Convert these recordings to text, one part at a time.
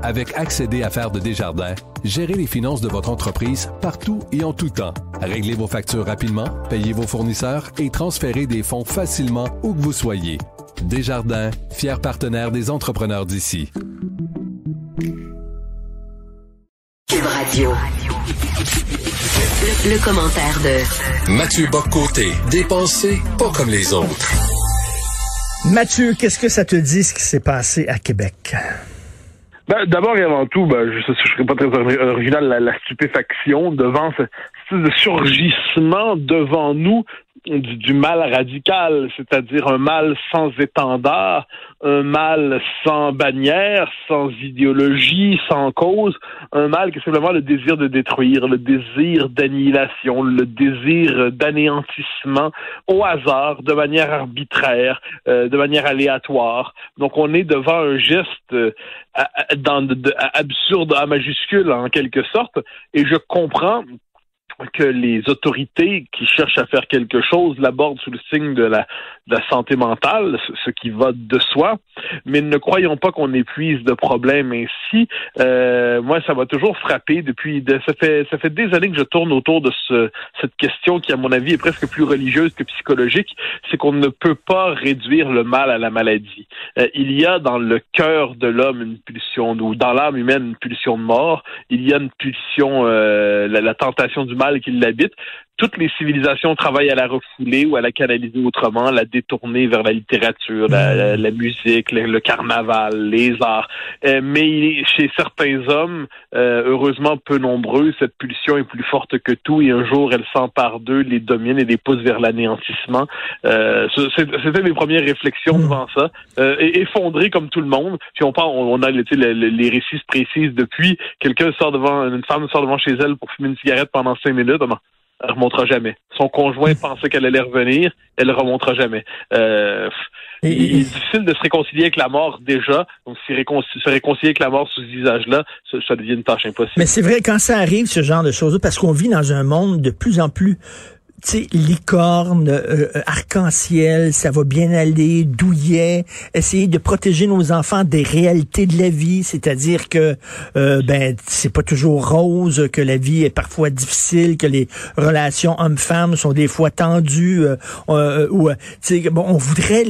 Avec Accéder Affaires de Desjardins, gérez les finances de votre entreprise partout et en tout temps. Réglez vos factures rapidement, payez vos fournisseurs et transférez des fonds facilement où que vous soyez. Desjardins, fier partenaire des entrepreneurs d'ici. Cube Radio. Le commentaire de Mathieu Bock-Côté, dépensé pas comme les autres. Mathieu, qu'est-ce que ça te dit ce qui s'est passé à Québec? D'abord et avant tout, je serais pas très original, la stupéfaction devant ce surgissement devant nous du mal radical, c'est-à-dire un mal sans étendard, un mal sans bannière, sans idéologie, sans cause, un mal qui est simplement le désir de détruire, le désir d'annihilation, le désir d'anéantissement au hasard, de manière arbitraire, de manière aléatoire. Donc on est devant un geste absurde à majuscule en quelque sorte, et je comprends que les autorités qui cherchent à faire quelque chose l'abordent sous le signe de la santé mentale, ce qui va de soi, mais ne croyons pas qu'on épuise de problèmes ainsi. Moi, ça m'a toujours frappé ça fait des années que je tourne autour de cette question qui, à mon avis, est presque plus religieuse que psychologique, c'est qu'on ne peut pas réduire le mal à la maladie. Il y a dans le cœur de l'homme une pulsion, ou dans l'âme humaine une pulsion de mort, il y a une pulsion, la tentation du mal qui l'habite. Toutes les civilisations travaillent à la refouler ou à la canaliser autrement, la détourner vers la littérature, la musique, le carnaval, les arts. Mais chez certains hommes, heureusement peu nombreux, cette pulsion est plus forte que tout et un jour elle s'empare d'eux, les domine et les pousse vers l'anéantissement. C'était mes premières réflexions devant ça. Effondré comme tout le monde. Puis on a les récits se précisent depuis. Une femme sort devant chez elle pour fumer une cigarette pendant 5 minutes. Elle remontera jamais. Son conjoint pensait qu'elle allait revenir, elle ne remontera jamais. Il est difficile de se réconcilier avec la mort déjà. Donc, se réconcilier avec la mort sous ce visage-là, ça devient une tâche impossible. Mais c'est vrai, quand ça arrive, ce genre de choses-là, parce qu'on vit dans un monde de plus en plus, tu sais, licorne, arc-en-ciel, ça va bien aller, douillet, essayer de protéger nos enfants des réalités de la vie, c'est-à-dire que c'est pas toujours rose, que la vie est parfois difficile, que les relations hommes-femmes sont des fois tendues, on voudrait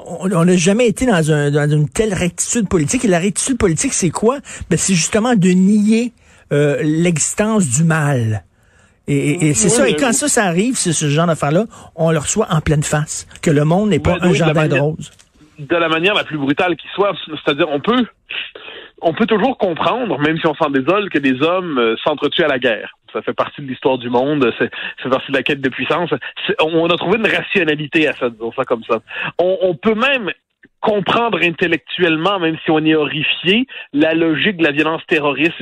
on n'a jamais été dans une telle rectitude politique, et la rectitude politique, c'est quoi? C'est justement de nier l'existence du mal. Et c'est ça. Et quand ça arrive, c'est ce genre d'affaires-là, on le reçoit en pleine face. Que le monde n'est pas un jardin de roses. De la manière la plus brutale qui soit. C'est-à-dire, on peut toujours comprendre, même si on s'en désole, que des hommes s'entretuent à la guerre. Ça fait partie de l'histoire du monde, c'est partie de la quête de puissance. On a trouvé une rationalité à ça, disons ça comme ça. On peut même comprendre intellectuellement, même si on est horrifié, la logique de la violence terroriste.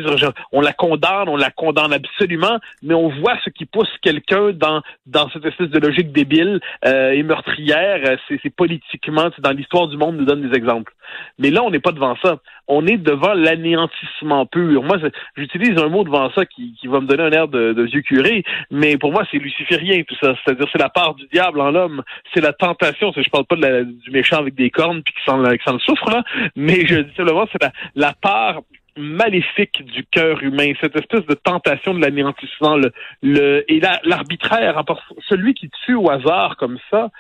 On la condamne absolument, mais on voit ce qui pousse quelqu'un dans cette espèce de logique débile et meurtrière. C'est politiquement, dans l'histoire du monde, nous donne des exemples. Mais là, on n'est pas devant ça. On est devant l'anéantissement pur. Moi, j'utilise un mot devant ça qui va me donner un air de vieux curé, mais pour moi, c'est luciférien tout ça. C'est-à-dire, c'est la part du diable en l'homme. C'est la tentation. Je parle pas du méchant avec des cornes puis qui sent le souffre, là, mais je dis simplement, c'est la part maléfique du cœur humain, cette espèce de tentation de l'anéantissement, et l'arbitraire. Celui qui tue au hasard comme ça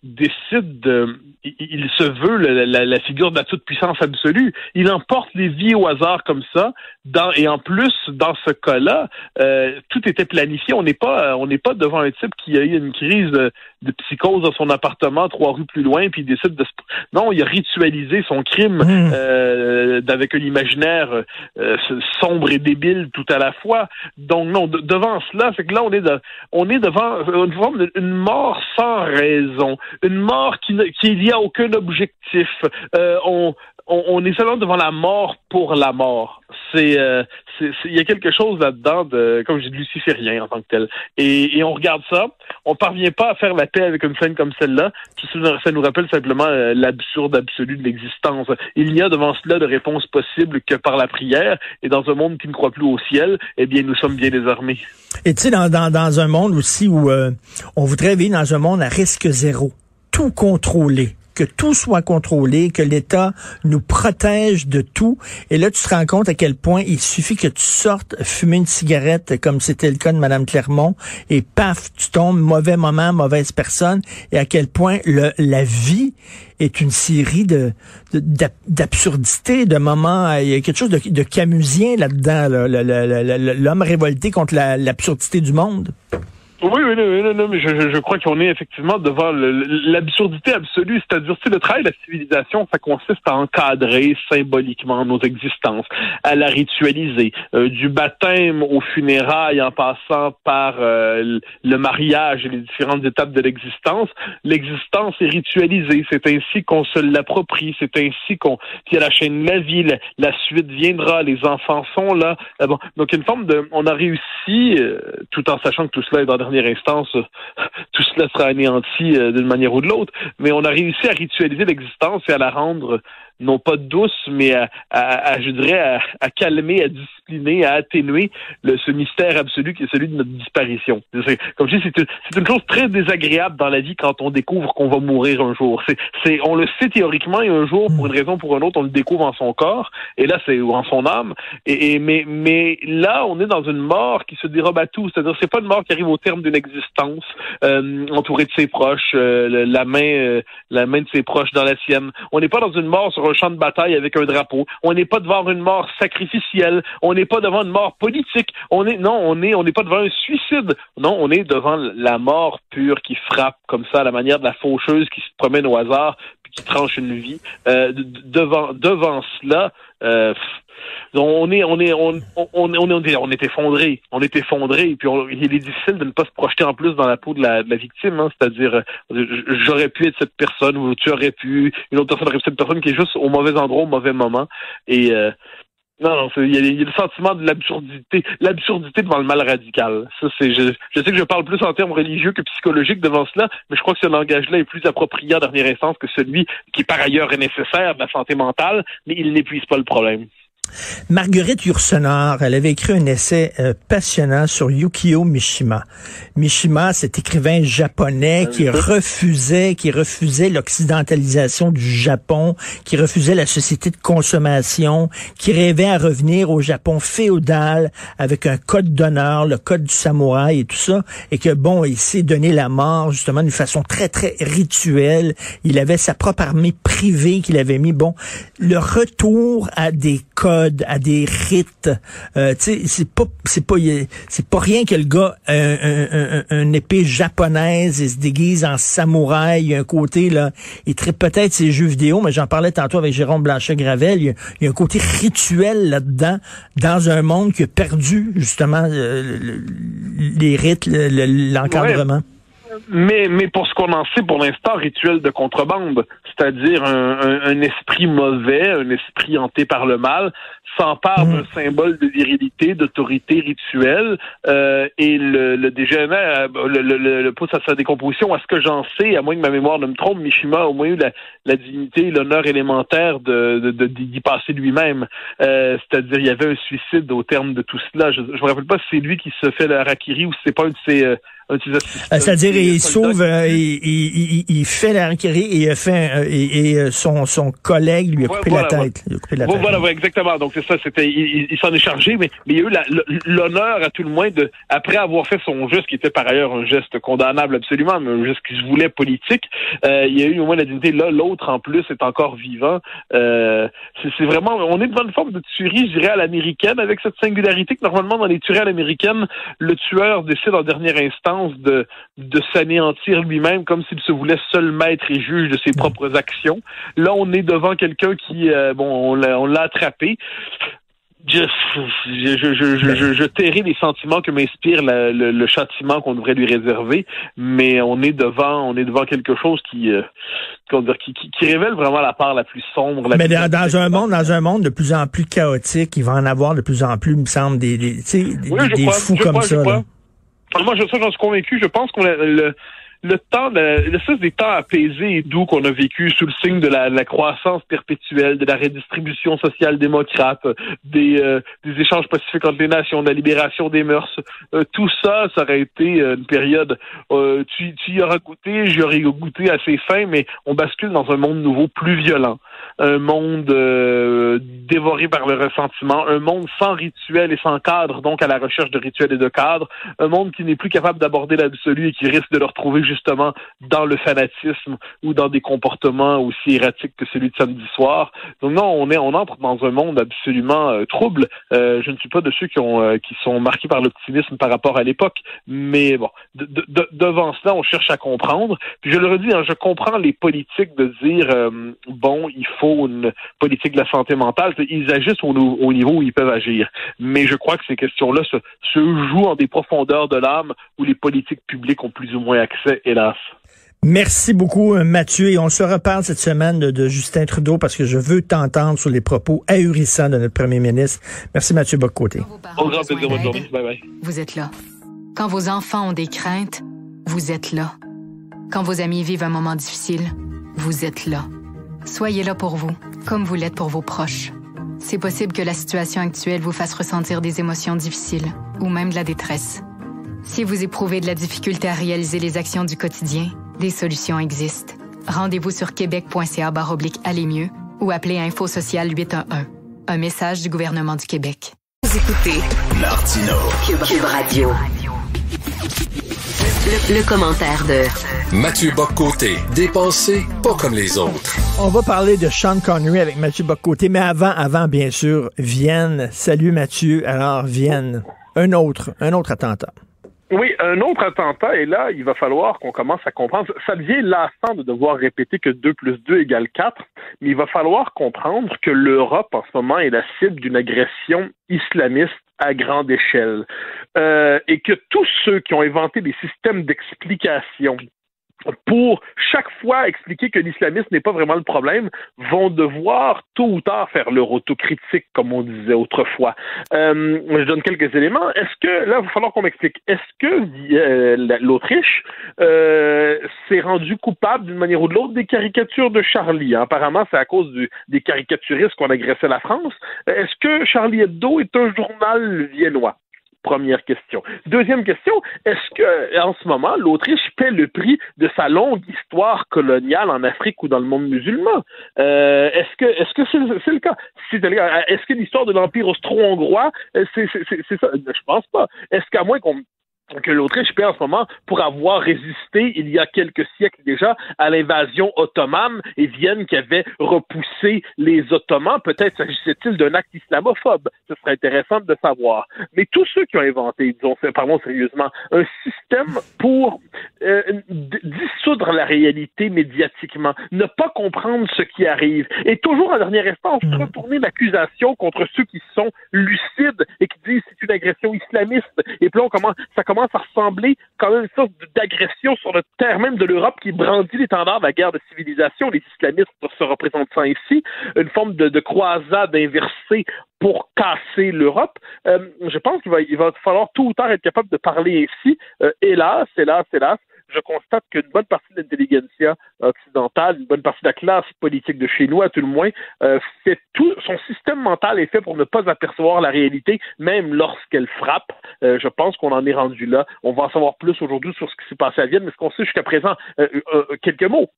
décide il se veut la figure de la toute-puissance absolue. Il emporte les vies au hasard comme ça. Et en plus, dans ce cas-là, tout était planifié. On n'est pas devant un type qui a eu une crise de psychose dans son appartement 3 rues plus loin, puis il décide non, il a ritualisé son crime avec un imaginaire sombre et débile tout à la fois. Donc non, devant cela, c'est que là on est devant une forme d'une mort sans raison, une mort qui n'y a aucun objectif. On est seulement devant la mort pour la mort. Il y a quelque chose là-dedans comme j'ai dit, luciférien en tant que tel. Et on regarde ça, on parvient pas à faire la paix avec une scène comme celle-là. Ça nous rappelle simplement l'absurde absolu de l'existence. Il n'y a devant cela de réponse possible que par la prière. Et dans un monde qui ne croit plus au ciel, eh bien, nous sommes bien désarmés. Et tu sais, dans un monde aussi où on voudrait vivre dans un monde à risque zéro, tout contrôlé. que tout soit contrôlé, que l'État nous protège de tout. Et là, tu te rends compte à quel point il suffit que tu sortes fumer une cigarette, comme c'était le cas de Mme Clermont, et paf, tu tombes, mauvais moment, mauvaise personne, et à quel point la vie est une série d'absurdités, de moments. Il y a quelque chose de camusien là-dedans, là, l'homme révolté contre l'absurdité du monde. Oui, mais je crois qu'on est effectivement devant l'absurdité absolue. C'est-à-dire, le travail de la civilisation, ça consiste à encadrer symboliquement nos existences, à la ritualiser, du baptême aux funérailles en passant par le mariage et les différentes étapes de l'existence. L'existence est ritualisée. C'est ainsi qu'on se l'approprie. C'est ainsi qu'il y a la chaîne de la vie. La suite viendra. Les enfants sont là. Bon, donc, une forme on a réussi, tout en sachant que tout cela est dans dernière instance, tout cela sera anéanti d'une manière ou de l'autre, mais on a réussi à ritualiser l'existence et à la rendre non pas douce, mais je dirais, à calmer, à discipliner, à atténuer ce mystère absolu qui est celui de notre disparition. Comme je dis, c'est une chose très désagréable dans la vie quand on découvre qu'on va mourir un jour. On le sait théoriquement, et un jour, pour une raison ou pour une autre, on le découvre en son corps, et là, c'est en son âme. Mais là, on est dans une mort qui se dérobe à tout. C'est-à-dire, c'est pas une mort qui arrive au terme d'une existence, entourée de ses proches, la main de ses proches dans la sienne. On n'est pas dans une mort sur un champ de bataille avec un drapeau. On n'est pas devant une mort sacrificielle. On n'est pas devant une mort politique. On n'est pas devant un suicide. Non, on est devant la mort pure qui frappe comme ça, à la manière de la faucheuse qui se promène au hasard puis qui tranche une vie. Devant cela, on est effondré. On est effondré. Puis il est difficile de ne pas se projeter en plus dans la peau de la victime. Hein. C'est-à-dire, j'aurais pu être cette personne, ou tu aurais pu, une autre personne aurait pu être cette personne qui est juste au mauvais endroit, au mauvais moment. Et non, il y a le sentiment de l'absurdité devant le mal radical. Ça, je sais que je parle plus en termes religieux que psychologiques devant cela, mais je crois que ce langage-là est plus approprié en dernière instance que celui qui, par ailleurs, est nécessaire de la santé mentale, mais il n'épuise pas le problème. Marguerite Yourcenar, elle avait écrit un essai passionnant sur Yukio Mishima. Mishima, cet écrivain japonais qui refusait l'occidentalisation du Japon, qui refusait la société de consommation, qui rêvait à revenir au Japon féodal avec un code d'honneur, le code du samouraï et tout ça, et que bon, il s'est donné la mort justement d'une façon très, très rituelle. Il avait sa propre armée privée qu'il avait mis. Bon, le retour à des codes, à des rites, tu sais, c'est pas rien que le gars une épée japonaise et se déguise en samouraï. Il y a un côté là, il traite peut-être ses jeux vidéo, mais j'en parlais tantôt avec Jérôme Blanchet-Gravel. Il y a un côté rituel là-dedans, dans un monde qui a perdu justement les rites, l'encadrement. Ouais. Mais pour ce qu'on en sait pour l'instant, rituel de contrebande, c'est-à-dire un esprit mauvais, un esprit hanté par le mal, s'empare d'un symbole de virilité, d'autorité rituelle, et le dégénère, le pousse à sa décomposition. À ce que j'en sais, à moins que ma mémoire ne me trompe, Mishima a au moins eu la dignité et l'honneur élémentaire d'y passer lui-même. C'est-à-dire, il y avait un suicide au terme de tout cela. Je me rappelle pas si c'est lui qui se fait le harakiri ou si c'est pas un de ses c'est-à-dire, il sauve, il fait la harakiri et son collègue lui a coupé la tête. Voilà, exactement. Donc c'est ça, il s'en est chargé, mais il y a eu l'honneur à tout le moins après avoir fait son geste, qui était par ailleurs un geste condamnable absolument, mais un geste qui se voulait politique, il y a eu au moins la dignité. Là, l'autre en plus est encore vivant. C'est vraiment, on est devant une forme de tuerie, je dirais, à l'américaine, avec cette singularité que normalement dans les tueries à l'américaine, le tueur décide en dernière instance de s'anéantir lui-même comme s'il se voulait seul maître et juge de ses propres actions. Là, on est devant quelqu'un qui, on l'a attrapé. Je tairai les sentiments que m'inspire le châtiment qu'on devrait lui réserver, mais on est devant quelque chose qui révèle vraiment la part la plus sombre. Mais dans un monde de plus en plus chaotique, il va en avoir de plus en plus, il me semble, des fous comme ça. Moi, j'en suis convaincu. Je pense qu'on l'espèce des temps apaisés et doux qu'on a vécu sous le signe de la croissance perpétuelle, de la redistribution sociale démocrate, des échanges pacifiques entre les nations, de la libération des mœurs, tout ça aurait été une période, tu y auras goûté, j'y aurais goûté assez fin, mais on bascule dans un monde nouveau, plus violent, un monde dévoré par le ressentiment, un monde sans rituel et sans cadre, donc à la recherche de rituels et de cadres, un monde qui n'est plus capable d'aborder l'absolu et qui risque de le retrouver justement dans le fanatisme ou dans des comportements aussi erratiques que celui de samedi soir. Donc non, on entre dans un monde absolument trouble. Je ne suis pas de ceux qui sont marqués par l'optimisme par rapport à l'époque, mais bon, devant cela, on cherche à comprendre. Puis je le redis, je comprends les politiques de dire il faut une politique de la santé mentale. Ils agissent au niveau où ils peuvent agir. Mais je crois que ces questions-là se jouent en des profondeurs de l'âme où les politiques publiques ont plus ou moins accès, hélas. Merci beaucoup, Mathieu. Et on se reparle cette semaine de Justin Trudeau parce que je veux t'entendre sur les propos ahurissants de notre premier ministre. Merci, Mathieu Bock-Côté. Au grand plaisir, bonne journée. Bye bye. Vous êtes là. Quand vos enfants ont des craintes, vous êtes là. Quand vos amis vivent un moment difficile, vous êtes là. Soyez là pour vous, comme vous l'êtes pour vos proches. C'est possible que la situation actuelle vous fasse ressentir des émotions difficiles ou même de la détresse. Si vous éprouvez de la difficulté à réaliser les actions du quotidien, des solutions existent. Rendez-vous sur québec.ca/aller mieux ou appelez Info Social 811. Un message du gouvernement du Québec. Vous écoutez Martino. Cube Radio. Le commentaire de Mathieu Bock-Côté. Dépensé pas comme les autres. On va parler de Sean Connery avec Mathieu Bock-Côté, mais avant, bien sûr, Vienne. Salut Mathieu. Alors, Vienne. Un autre attentat. Oui, un autre attentat, et là, il va falloir qu'on commence à comprendre. Ça devient lassant de devoir répéter que 2 + 2 = 4, mais il va falloir comprendre que l'Europe, en ce moment, est la cible d'une agression islamiste à grande échelle. Et que tous ceux qui ont inventé des systèmes d'explication pour chaque fois expliquer que l'islamisme n'est pas vraiment le problème, vont devoir tôt ou tard faire leur autocritique, comme on disait autrefois. Je donne quelques éléments. Est-ce que, là, il va falloir qu'on m'explique, est-ce que l'Autriche s'est rendue coupable d'une manière ou de l'autre des caricatures de Charlie? Apparemment, c'est à cause des caricaturistes qu'on agressait la France. Est-ce que Charlie Hebdo est un journal viennois? Première question. Deuxième question, est-ce que, en ce moment, l'Autriche paie le prix de sa longue histoire coloniale en Afrique ou dans le monde musulman? Est-ce que c'est le cas? Est-ce que l'histoire de l'Empire austro-hongrois, c'est ça? Je pense pas. Est-ce qu'à moins que l'Autriche paie en ce moment pour avoir résisté il y a quelques siècles déjà à l'invasion ottomane et Vienne qui avait repoussé les Ottomans, peut-être s'agissait-il d'un acte islamophobe. Ce serait intéressant de savoir. Mais tous ceux qui ont inventé, parlons sérieusement, un système pour dissoudre la réalité médiatiquement, ne pas comprendre ce qui arrive, et toujours en dernière instance retourner l'accusation contre ceux qui sont lucides et qui disent c'est une agression islamiste, et puis ça commence à ressembler quand même une sorte d'agression sur le terre même de l'Europe qui brandit l'étendard de la guerre de civilisation, les islamistes se représentant ici, une forme de croisade inversée pour casser l'Europe. Je pense qu'il va falloir tôt ou tard être capable de parler ainsi. Hélas, je constate qu'une bonne partie de l'intelligentsia occidentale, une bonne partie de la classe politique de chez nous, à tout le moins, son système mental est fait pour ne pas apercevoir la réalité, même lorsqu'elle frappe. Je pense qu'on en est rendu là. On va en savoir plus aujourd'hui sur ce qui s'est passé à Vienne, mais ce qu'on sait jusqu'à présent, quelques mots.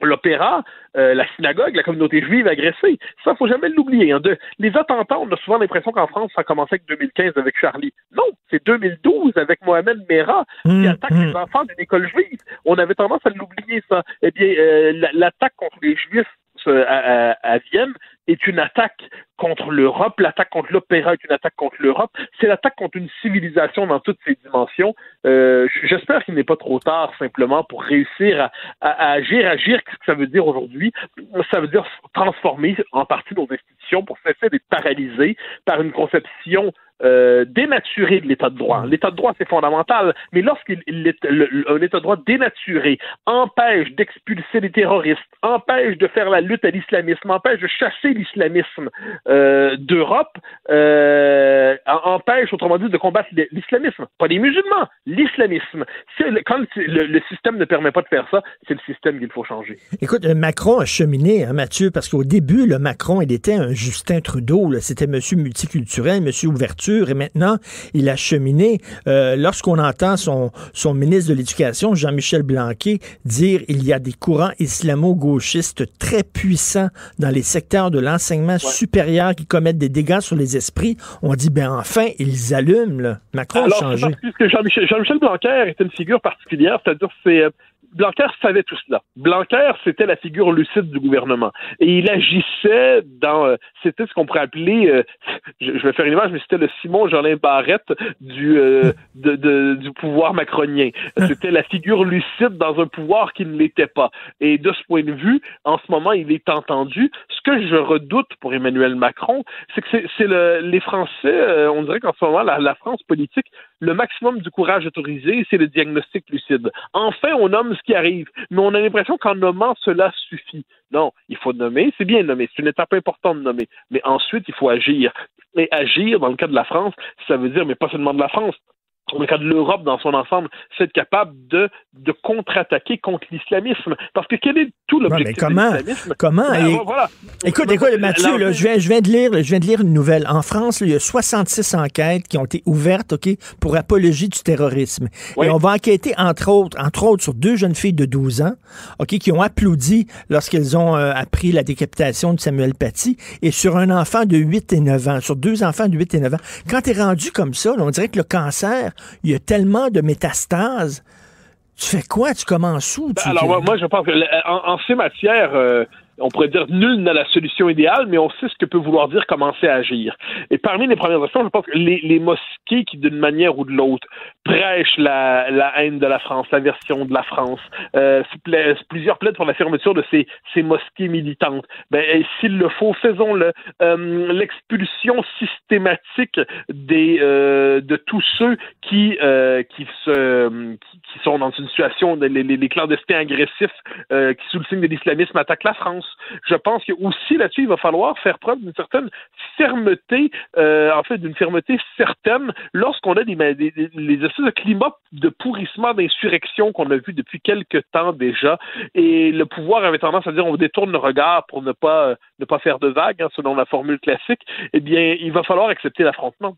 L'opéra, la synagogue, la communauté juive agressée. Ça, faut jamais l'oublier. Les attentats, on a souvent l'impression qu'en France, ça a commencé avec 2015 avec Charlie. Non, c'est 2012 avec Mohamed Merah qui attaque les enfants d'une école juive. On avait tendance à l'oublier, ça. Eh bien, l'attaque contre les Juifs à Vienne est une attaque contre l'Europe, l'attaque contre l'opéra est une attaque contre l'Europe, c'est l'attaque contre une civilisation dans toutes ses dimensions. J'espère qu'il n'est pas trop tard simplement pour réussir à agir. Qu'est-ce que ça veut dire aujourd'hui? Ça veut dire transformer en partie nos institutions pour cesser d'être paralysées par une conception dénaturé de l'état de droit. L'état de droit, c'est fondamental, mais un état de droit dénaturé empêche d'expulser les terroristes, empêche de faire la lutte à l'islamisme, empêche de chasser l'islamisme, d'Europe empêche, autrement dit, de combattre l'islamisme. Pas les musulmans, l'islamisme. Quand le système ne permet pas de faire ça, c'est le système qu'il faut changer. Écoute, Macron a cheminé, hein, Mathieu, parce qu'au début, le Macron, il était un Justin Trudeau. Là. C'était monsieur multiculturel, monsieur ouverture, et maintenant, il a cheminé. Lorsqu'on entend son ministre de l'Éducation, Jean-Michel Blanquet, dire il y a des courants islamo-gauchistes très puissants dans les secteurs de l'enseignement supérieur qui commettent des dégâts sur les esprits, on dit, ben enfin, ils allument. Là. Macron a changé. Alors, c'est parce que Jean-Michel Blanquer est une figure particulière, c'est-à-dire Blanquer savait tout cela. Blanquer, c'était la figure lucide du gouvernement. Et il agissait c'était ce qu'on pourrait appeler, je vais faire une image, mais c'était le Simon Jolin Barrette du pouvoir macronien. C'était la figure lucide dans un pouvoir qui ne l'était pas. Et de ce point de vue, en ce moment, il est entendu. Ce que je redoute pour Emmanuel Macron, c'est que les Français, on dirait qu'en ce moment, la France politique, le maximum du courage autorisé, c'est le diagnostic lucide. Enfin, on nomme ce qui arrive, mais on a l'impression qu'en nommant, cela suffit. Non, il faut nommer, c'est bien nommer, c'est une étape importante de nommer, mais ensuite, il faut agir. Et agir, dans le cas de la France, ça veut dire, mais pas seulement de la France, dans le cas de l'Europe dans son ensemble, c'est être capable de contre-attaquer contre l'islamisme. Parce que quel est tout l'objectif de l'islamisme? Comment? Voilà. Écoute, Mathieu, là, je viens de lire une nouvelle. En France, là, il y a 66 enquêtes qui ont été ouvertes, OK, pour apologie du terrorisme. Oui. Et on va enquêter, entre autres, sur 2 jeunes filles de 12 ans, OK, qui ont applaudi lorsqu'elles ont appris la décapitation de Samuel Paty, et sur un enfant de 8 et 9 ans, sur 2 enfants de 8 et 9 ans. Quand t'es rendu comme ça, là, on dirait que le cancer, il y a tellement de métastases. Tu fais quoi? Tu commences où? Alors, moi, je pense que en ces matières, on pourrait dire nul n'a la solution idéale, mais on sait ce que peut vouloir dire commencer à agir. Et parmi les premières actions, je pense que les mosquées qui, d'une manière ou de l'autre, prêchent la haine de la France, l'aversion de la France, plusieurs plaident pour la fermeture de ces mosquées militantes. S'il le faut, faisons-le. L'expulsion systématique de tous ceux qui sont dans une situation, les clandestins agressifs qui, sous le signe de l'islamisme, attaquent la France. Je pense que aussi là-dessus, il va falloir faire preuve d'une certaine fermeté, d'une fermeté certaine lorsqu'on a les espèces de climat de pourrissement, d'insurrection qu'on a vu depuis quelque temps déjà. Et le pouvoir avait tendance à dire on détourne le regard pour ne pas faire de vagues, hein, selon la formule classique. Eh bien, il va falloir accepter l'affrontement.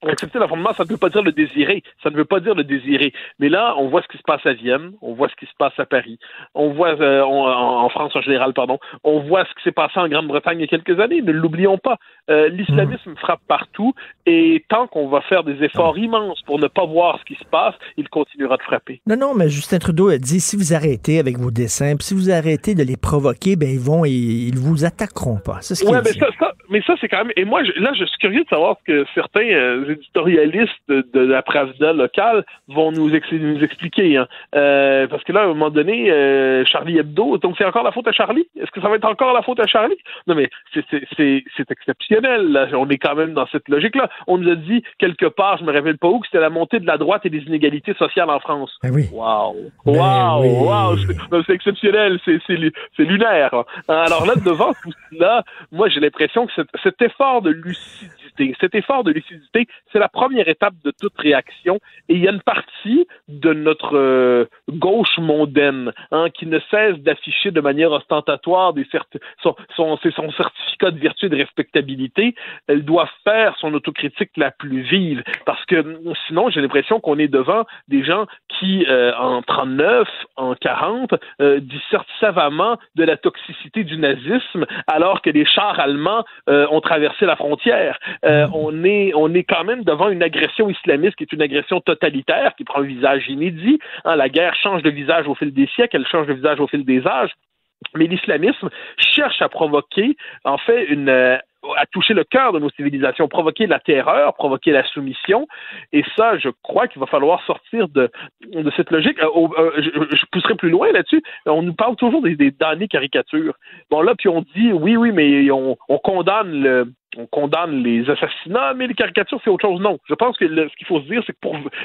Accepter l'affrontement, ça ne veut pas dire le désirer. Ça ne veut pas dire le désirer. Mais là, on voit ce qui se passe à Vienne, on voit ce qui se passe à Paris, on voit en France en général, on voit ce qui s'est passé en Grande-Bretagne il y a quelques années. Ne l'oublions pas. L'islamisme frappe partout et tant qu'on va faire des efforts immenses pour ne pas voir ce qui se passe, il continuera de frapper. Non, mais Justin Trudeau a dit si vous arrêtez avec vos dessins, puis si vous arrêtez de les provoquer, ils vous attaqueront pas. C'est ce qu'il dit. Mais ça, c'est quand même... Et moi, je suis curieux de savoir ce que certains éditorialistes de la Pravda locale vont nous expliquer. Hein. Parce que là, à un moment donné, Charlie Hebdo, donc c'est encore la faute à Charlie? Est-ce que ça va être encore la faute à Charlie? Non, mais c'est exceptionnel. Là. On est quand même dans cette logique-là. On nous a dit, quelque part, je me rappelle pas où, que c'était la montée de la droite et des inégalités sociales en France. Ben oui. Wow! C'est exceptionnel. C'est lunaire. Hein. Alors là, devant tout cela, moi, j'ai l'impression que cet effort de lucidité, c'est la première étape de toute réaction. Et il y a une partie de notre gauche mondaine qui ne cesse d'afficher de manière ostentatoire son certificat de vertu et de respectabilité. Elle doit faire son autocritique la plus vive. Parce que sinon, j'ai l'impression qu'on est devant des gens qui, en 39, en 40, dissertent savamment de la toxicité du nazisme, alors que les chars allemands ont traversé la frontière. On est quand même devant une agression islamiste qui est une agression totalitaire, qui prend un visage inédit. La guerre change de visage au fil des siècles, elle change de visage au fil des âges. Mais l'islamisme cherche à provoquer, en fait, à toucher le cœur de nos civilisations, provoquer la terreur, provoquer la soumission. Et ça, je crois qu'il va falloir sortir de cette logique. Je pousserai plus loin là-dessus. On nous parle toujours des damnées caricatures. Bon, là, puis on dit, oui, mais on condamne les assassinats, mais les caricatures, c'est autre chose. Non. Je pense que ce qu'il faut se dire, c'est que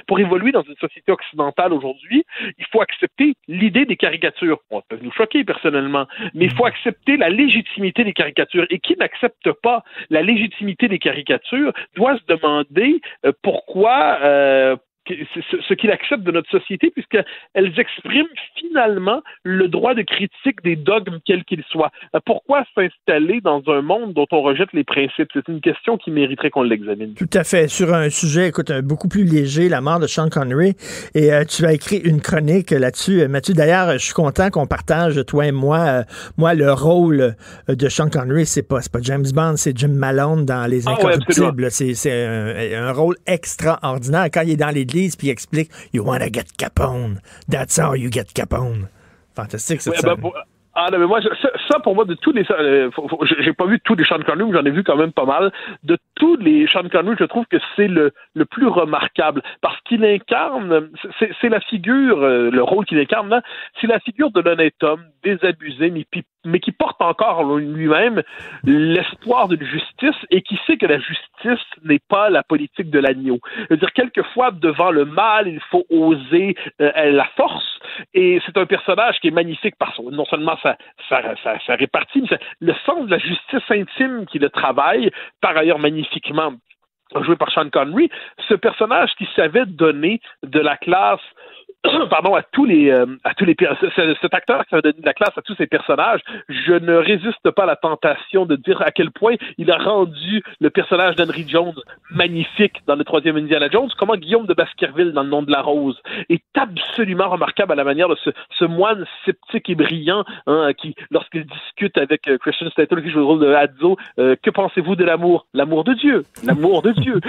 pour évoluer dans une société occidentale aujourd'hui, il faut accepter l'idée des caricatures. Ça peut nous choquer personnellement, mais il faut accepter la légitimité des caricatures. Et qui n'accepte pas la légitimité des caricatures, doit se demander pourquoi ce qu'il accepte de notre société, puisqu'elles expriment finalement le droit de critique des dogmes quels qu'ils soient. Pourquoi s'installer dans un monde dont on rejette les principes? C'est une question qui mériterait qu'on l'examine. Tout à fait. Sur un sujet, écoute, beaucoup plus léger, la mort de Sean Connery, et tu as écrit une chronique là-dessus. Mathieu, d'ailleurs, je suis content qu'on partage, toi et moi, le rôle de Sean Connery, c'est pas James Bond, c'est Jim Malone dans Les Incorruptibles. C'est un rôle extraordinaire. Quand il est dans l'église, puis il explique « You wanna get Capone. That's how you get Capone. » Fantastique, c'est ça. Non, mais moi, ça pour moi, de tous les... j'ai pas vu tous les Sean Connery, mais j'en ai vu quand même pas mal. De tous les Sean Connery, je trouve que c'est le plus remarquable, parce qu'il incarne... C'est la figure, le rôle qu'il incarne là, c'est la figure de l'honnête homme, désabusé, mais qui porte encore en lui-même l'espoir d'une justice, et qui sait que la justice n'est pas la politique de l'agneau. C'est-à-dire, quelquefois, devant le mal, il faut oser la force, et c'est un personnage qui est magnifique par son... Non seulement sa répartie, mais le sens de la justice intime qui le travaille, par ailleurs magnifiquement joué par Sean Connery, ce personnage qui savait donner de la classe à tous les cet acteur qui a donné de la classe à tous ces personnages. Je ne résiste pas à la tentation de dire à quel point il a rendu le personnage d'Henry Jones magnifique dans le 3e Indiana Jones, comment Guillaume de Baskerville dans Le Nom de la Rose est absolument remarquable à la manière de ce moine sceptique et brillant, qui, lorsqu'il discute avec Christian Slater qui joue le rôle de Hadzo, que pensez-vous de l'amour? L'amour de Dieu. L'amour de Dieu.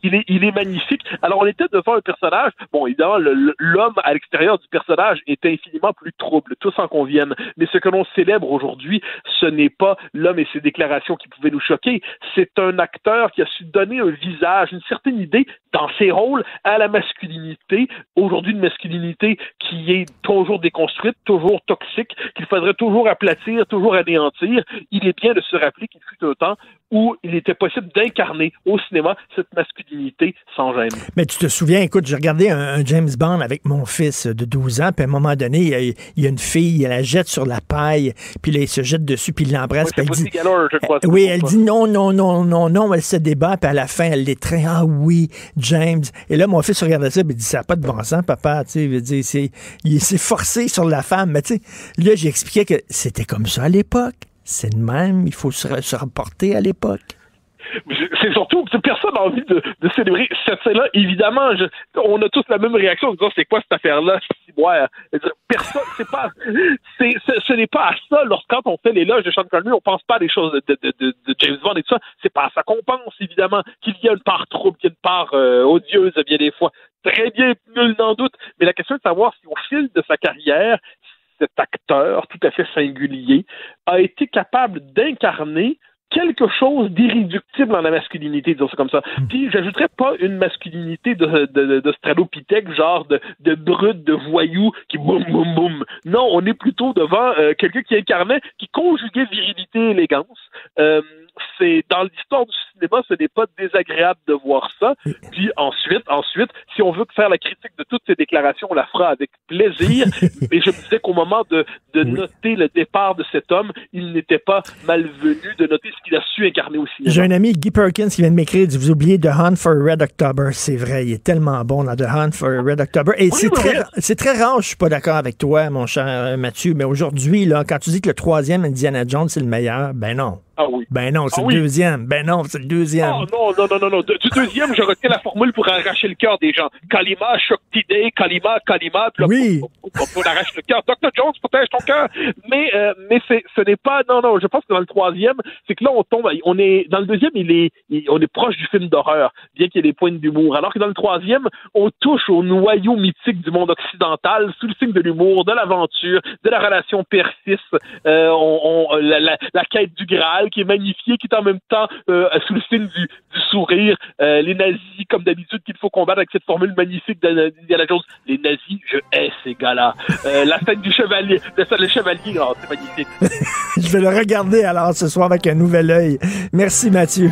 Il est magnifique. Alors, on était devant un personnage, bon, évidemment, l'homme à l'extérieur du personnage est infiniment plus trouble, tous en conviennent. Mais ce que l'on célèbre aujourd'hui, ce n'est pas l'homme et ses déclarations qui pouvaient nous choquer. C'est un acteur qui a su donner un visage, une certaine idée, dans ses rôles, à la masculinité. Aujourd'hui, une masculinité qui est toujours déconstruite, toujours toxique, qu'il faudrait toujours aplatir, toujours anéantir. Il est bien de se rappeler qu'il fut un temps où il était possible d'incarner au cinéma cette masculinité sans gêne. Mais tu te souviens, écoute, j'ai regardé un James Bond avec mon fils de 12 ans, puis à un moment donné, il y a une fille, elle la jette sur la paille, puis là, il se jette dessus, puis il l'embrasse, puis elle dit... Gallor, je crois, oui, elle dit non, elle se débat, puis à la fin, elle l'étreint, ah oui, James. Et là, mon fils regardait ça, puis il dit, ça n'a pas de bon sens, papa, tu sais, il veut dire, il s'est forcé sur la femme, mais tu sais, là, j'expliquais que c'était comme ça à l'époque. C'est de même, il faut se rapporter à l'époque. C'est surtout que personne n'a envie de célébrer cette scène-là. Évidemment, on a tous la même réaction en disant c'est quoi cette affaire-là? Personne, ce n'est pas à ça. Quand on fait l'éloge de Sean Connery, on pense pas à des choses de James Bond et tout ça. C'est pas à ça qu'on pense, évidemment, qu'il y a une part trouble, qu'il y a une part odieuse bien des fois. Très bien, nul n'en doute. Mais la question est de savoir si au fil de sa carrière, cet acteur tout à fait singulier a été capable d'incarner quelque chose d'irréductible dans la masculinité, disons ça comme ça. Puis, j'ajouterais pas une masculinité de stralopithèque, genre de brute, de voyou, qui boum, boum, boum. Non, on est plutôt devant quelqu'un qui incarnait, qui conjuguait virilité et élégance. C'est dans l'histoire du cinéma, ce n'est pas désagréable de voir ça. Puis ensuite, si on veut faire la critique de toutes ces déclarations, on la fera avec plaisir. Mais je me disais qu'au moment de noter le départ de cet homme, il n'était pas malvenu de noter ce qu'il a su incarner au cinéma. J'ai un ami, Guy Perkins, qui vient de m'écrire, il dit, vous oubliez The Hunt for Red October. C'est vrai, il est tellement bon dans The Hunt for Red October. Et c'est très rare, je suis pas d'accord avec toi, mon cher Mathieu, mais aujourd'hui, là, quand tu dis que le 3e Indiana Jones, c'est le meilleur, ben non. Ah oui. Ben non, c'est le deuxième. Ben non, c'est le deuxième. Oh non. Du deuxième, je retiens la formule pour arracher le cœur des gens. Kalima, Shoktide, Kalima, puis là, oui. on arrache le cœur. Dr. Jones, protège ton cœur. Mais ce n'est pas... Non, je pense que dans le troisième, c'est que là, on est dans le deuxième, on est proche du film d'horreur, bien qu'il y ait des pointes d'humour. Alors que dans le troisième, on touche au noyau mythique du monde occidental, sous le signe de l'humour, de l'aventure, de la relation père-fils, la quête du Graal, qui est magnifié, qui est en même temps sous le signe du sourire. Les nazis, comme d'habitude, qu'il faut combattre avec cette formule magnifique d'Indiana Jones. Les nazis, je hais ces gars-là. La scène du chevalier, le chevalier, oh, c'est magnifique. Je vais le regarder alors ce soir avec un nouvel œil. Merci Mathieu.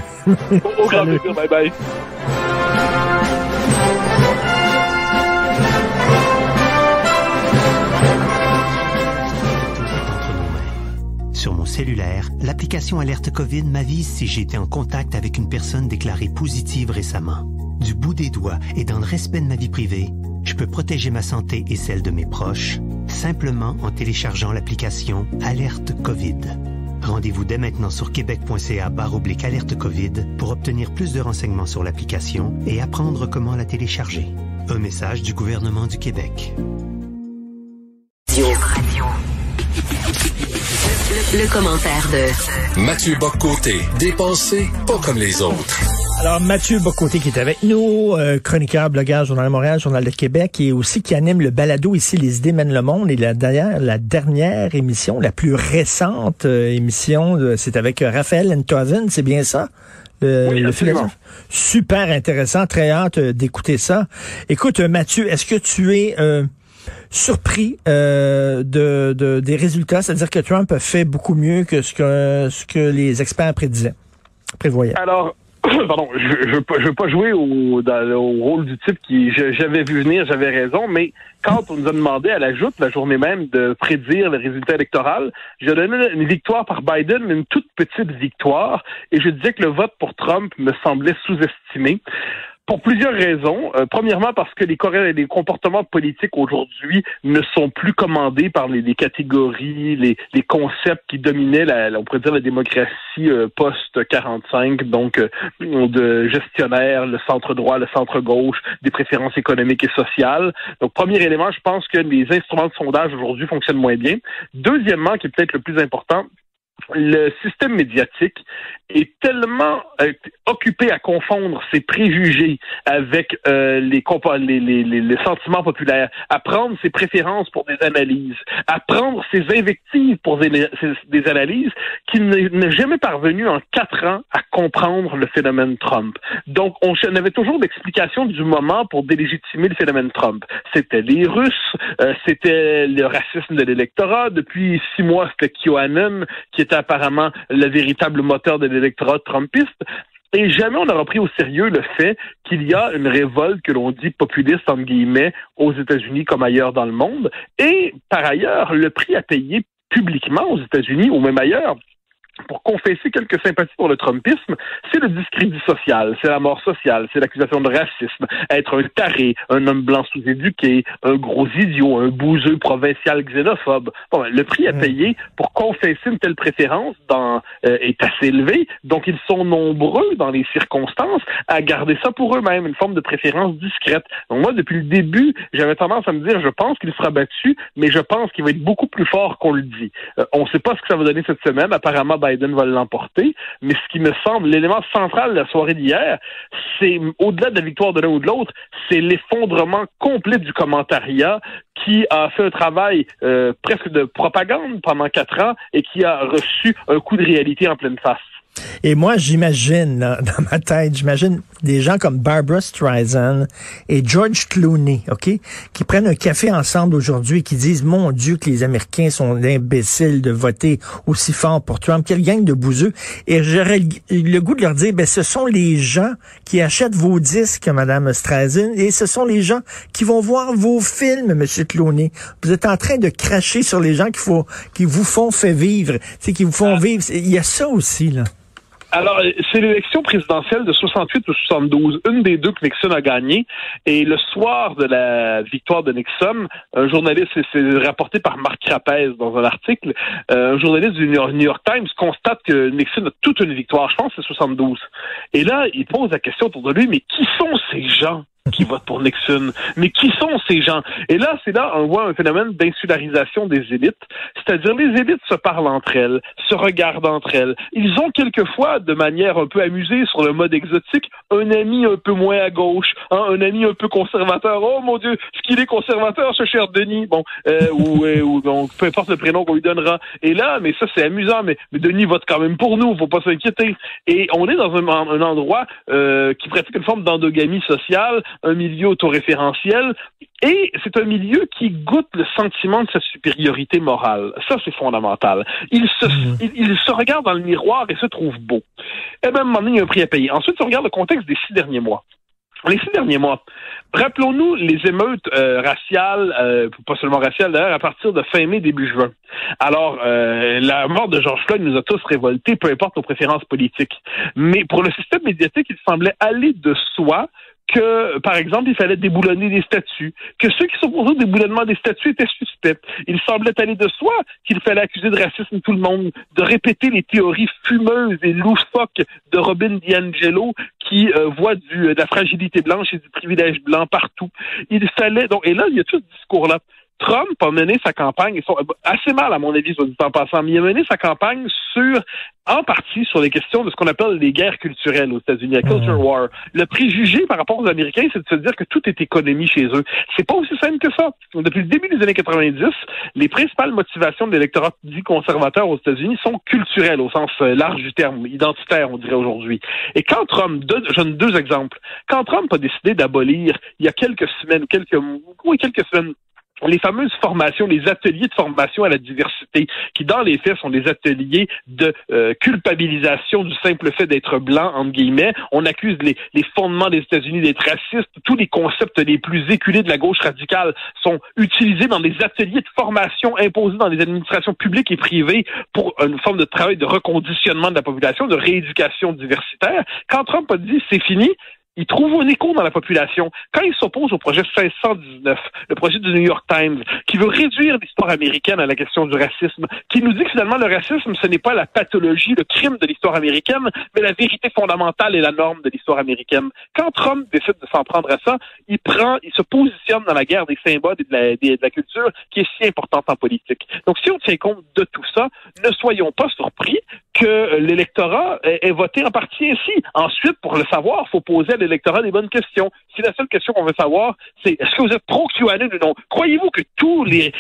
Au grand plaisir, bye bye. Sur mon cellulaire, l'application Alerte COVID m'avise si j'ai été en contact avec une personne déclarée positive récemment. Du bout des doigts et dans le respect de ma vie privée, je peux protéger ma santé et celle de mes proches simplement en téléchargeant l'application Alerte COVID. Rendez-vous dès maintenant sur québec.ca/alerte COVID pour obtenir plus de renseignements sur l'application et apprendre comment la télécharger. Un message du gouvernement du Québec. Le commentaire de Mathieu Bock-Côté, dépensé pas comme les autres. Alors, Mathieu Bock-Côté qui est avec nous, chroniqueur, blogueur, Journal de Montréal, Journal de Québec, et aussi qui anime le balado ici, Les idées mènent le monde. Et la dernière émission, la plus récente émission, c'est avec Raphaël Enthoven, c'est bien ça? Oui, le philosophe. Super intéressant, très hâte d'écouter ça. Écoute, Mathieu, est-ce que tu es surpris des résultats? C'est-à-dire que Trump a fait beaucoup mieux que ce que les experts prévoyaient. Alors, pardon, je veux pas jouer au rôle du type qui j'avais vu venir, j'avais raison, mais quand on nous a demandé à la joute, la journée même, de prédire le résultat électoral, j'ai donné une victoire par Biden, mais une toute petite victoire, et je disais que le vote pour Trump me semblait sous-estimé. Pour plusieurs raisons. Premièrement, parce que les comportements politiques aujourd'hui ne sont plus commandés par les catégories, les concepts qui dominaient on pourrait dire la démocratie post-45, donc de gestionnaire, le centre-droit, le centre-gauche, des préférences économiques et sociales. Donc, premier élément, je pense que les instruments de sondage aujourd'hui fonctionnent moins bien. Deuxièmement, qui est peut-être le plus important, le système médiatique est tellement occupé à confondre ses préjugés avec les sentiments populaires, à prendre ses préférences pour des analyses, à prendre ses invectives pour des analyses, qu'il n'est jamais parvenu en 4 ans à comprendre le phénomène Trump. Donc, on avait toujours d'explications du moment pour délégitimer le phénomène Trump. C'était les Russes, c'était le racisme de l'électorat. Depuis 6 mois, c'était QAnon, qui était apparemment le véritable moteur de l'électorat trumpiste. Et jamais on n'aura pris au sérieux le fait qu'il y a une révolte que l'on dit populiste, entre guillemets, aux États-Unis comme ailleurs dans le monde. Et par ailleurs, le prix à payer publiquement aux États-Unis ou même ailleurs pour confesser quelques sympathies pour le trumpisme, c'est le discrédit social, c'est la mort sociale, c'est l'accusation de racisme, être un taré, un homme blanc sous-éduqué, un gros idiot, un bouseux provincial xénophobe. Bon, le prix à payer pour confesser une telle préférence est assez élevé, donc ils sont nombreux dans les circonstances à garder ça pour eux-mêmes, une forme de préférence discrète. Donc moi, depuis le début, j'avais tendance à me dire, je pense qu'il sera battu, mais je pense qu'il va être beaucoup plus fort qu'on le dit. On ne sait pas ce que ça va donner cette semaine, apparemment Biden va l'emporter, mais ce qui me semble l'élément central de la soirée d'hier, c'est, au-delà de la victoire de l'un ou de l'autre, c'est l'effondrement complet du commentariat qui a fait un travail presque de propagande pendant 4 ans et qui a reçu un coup de réalité en pleine face. Et moi, j'imagine, là, dans ma tête, des gens comme Barbra Streisand et George Clooney, OK, qui prennent un café ensemble aujourd'hui et qui disent, mon Dieu, que les Américains sont imbéciles de voter aussi fort pour Trump. Quelle gang de bouseux. Et j'aurais le goût de leur dire, ce sont les gens qui achètent vos disques, Madame Streisand, et ce sont les gens qui vont voir vos films, Monsieur Clooney. Vous êtes en train de cracher sur les gens qui vous font vivre, qui vous font vivre. Il y a ça aussi, là. Alors, c'est l'élection présidentielle de 68 ou 72, une des deux que Nixon a gagné. Et le soir de la victoire de Nixon, un journaliste, c'est rapporté par Marc Crapez dans un article, un journaliste du New York Times constate que Nixon a toute une victoire. Je pense que c'est 72. Et là, il pose la question autour de lui, mais qui sont ces gens qui votent pour Nixon? Mais qui sont ces gens? Et là, on voit un phénomène d'insularisation des élites. C'est-à-dire, les élites se parlent entre elles, se regardent entre elles. Ils ont quelquefois, de manière un peu amusée, sur le mode exotique, un ami un peu moins à gauche, un ami un peu conservateur. Oh mon Dieu, est-ce qu'il est conservateur, ce cher Denis? Bon, ou donc, peu importe le prénom qu'on lui donnera. Et là, mais ça, c'est amusant, mais Denis vote quand même pour nous, faut pas s'inquiéter. Et on est dans un endroit qui pratique une forme d'endogamie sociale, un milieu autoréférentiel, et c'est un milieu qui goûte le sentiment de sa supériorité morale. Ça, c'est fondamental. Il se regarde dans le miroir et se trouve beau. Et bien, à un moment donné, il y a un prix à payer. Ensuite, si on regarde le contexte des 6 derniers mois, les 6 derniers mois, rappelons-nous les émeutes raciales, pas seulement raciales d'ailleurs, à partir de fin mai, début juin. Alors, la mort de George Floyd nous a tous révoltés, peu importe nos préférences politiques. Mais pour le système médiatique, il semblait aller de soi que, par exemple, il fallait déboulonner des statues, que ceux qui s'opposaient au déboulonnement des statues étaient suspects. Il semblait aller de soi qu'il fallait accuser de racisme tout le monde, de répéter les théories fumeuses et loufoques de Robin DiAngelo qui voit de la fragilité blanche et du privilège blanc partout. Il fallait, donc, et là, il y a tout ce discours-là. Trump a mené sa campagne, assez mal à mon avis, soit dit en passant, mais il a mené sa campagne en partie sur les questions de ce qu'on appelle les guerres culturelles aux États-Unis, la culture war. Le préjugé par rapport aux Américains, c'est de se dire que tout est économie chez eux. C'est pas aussi simple que ça. Depuis le début des années 90, les principales motivations de l'électorat dit conservateur aux États-Unis sont culturelles, au sens large du terme, identitaire, on dirait aujourd'hui. Et quand Trump, je donne 2 exemples, quand Trump a décidé d'abolir, il y a quelques semaines, les fameuses formations, les ateliers de formation à la diversité, qui dans les faits sont des ateliers de culpabilisation du simple fait d'être blanc, entre guillemets. On accuse les fondements des États-Unis d'être racistes. Tous les concepts les plus éculés de la gauche radicale sont utilisés dans des ateliers de formation imposés dans les administrations publiques et privées pour une forme de travail de reconditionnement de la population, de rééducation diversitaire. Quand Trump a dit « c'est fini », il trouve un écho dans la population. Quand il s'oppose au projet 1619, le projet du New York Times, qui veut réduire l'histoire américaine à la question du racisme, qui nous dit que finalement le racisme, ce n'est pas la pathologie, le crime de l'histoire américaine, mais la vérité fondamentale et la norme de l'histoire américaine. Quand Trump décide de s'en prendre à ça, il se positionne dans la guerre des symboles et de la culture qui est si importante en politique. Donc si on tient compte de tout ça, ne soyons pas surpris que l'électorat ait voté en partie ainsi. Ensuite, pour le savoir, il faut poser à l'électorat des bonnes questions. Si la seule question qu'on veut savoir, c'est est-ce que vous êtes pro-QAnon ou non? Croyez-vous que tous les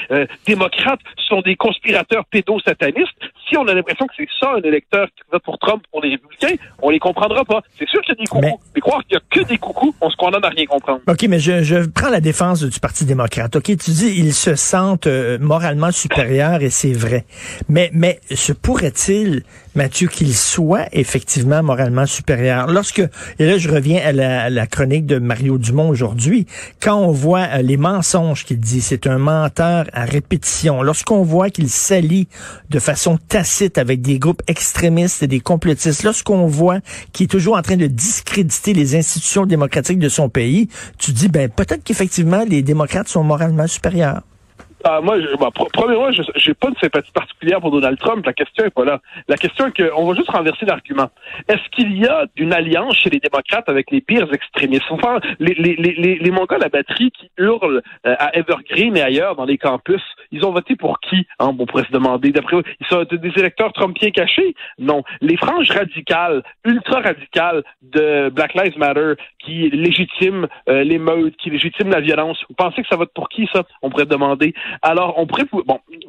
démocrates sont des conspirateurs pédosatanistes? Si on a l'impression que c'est ça un électeur qui vote pour Trump pour les républicains, on les comprendra pas. C'est sûr qu'il y a des coucous. Mais croire qu'il y a que des coucous, on se condamne à rien comprendre. OK, mais je prends la défense du Parti démocrate. OK, tu dis ils se sentent moralement supérieurs et c'est vrai. Mais se pourrait-il, Mathieu, qu'ils soient effectivement moralement supérieurs? Et là, je reviens à la chronique de Mario Dumont aujourd'hui, quand on voit les mensonges qu'il dit, c'est un menteur à répétition. Lorsqu'on voit qu'il s'allie de façon tacite avec des groupes extrémistes et des complotistes, lorsqu'on voit qu'il est toujours en train de discréditer les institutions démocratiques de son pays, tu dis, peut-être qu'effectivement, les démocrates sont moralement supérieurs. Premièrement, j'ai pas de sympathie particulière pour Donald Trump. La question est pas là. La question est qu'on va juste renverser l'argument. Est-ce qu'il y a une alliance chez les démocrates avec les pires extrémistes? Enfin, les Mongols à batterie qui hurlent à Evergreen et ailleurs dans les campus, ils ont voté pour qui? On pourrait se demander. D'après eux, ils sont des électeurs trumpiens cachés? Non. Les franges radicales, ultra-radicales de Black Lives Matter qui légitiment l'émeute, qui légitiment la violence. Vous pensez que ça vote pour qui, ça? On pourrait demander. Alors,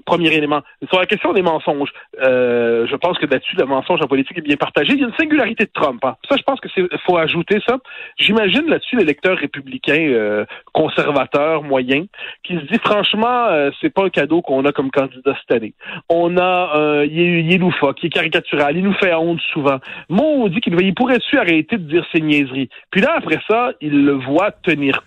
premier élément. Sur la question des mensonges, je pense que là-dessus, le mensonge en politique est bien partagé. Il y a une singularité de Trump. Ça, je pense que faut ajouter ça. J'imagine là-dessus l'électeur républicain conservateur, moyen, qui se dit, franchement, c'est pas un cadeau qu'on a comme candidat cette année. Il est loufoque, il est caricatural, il nous fait honte souvent. On dit il pourrait-tu arrêter de dire ses niaiseries. Puis là, après ça, il le voit tenir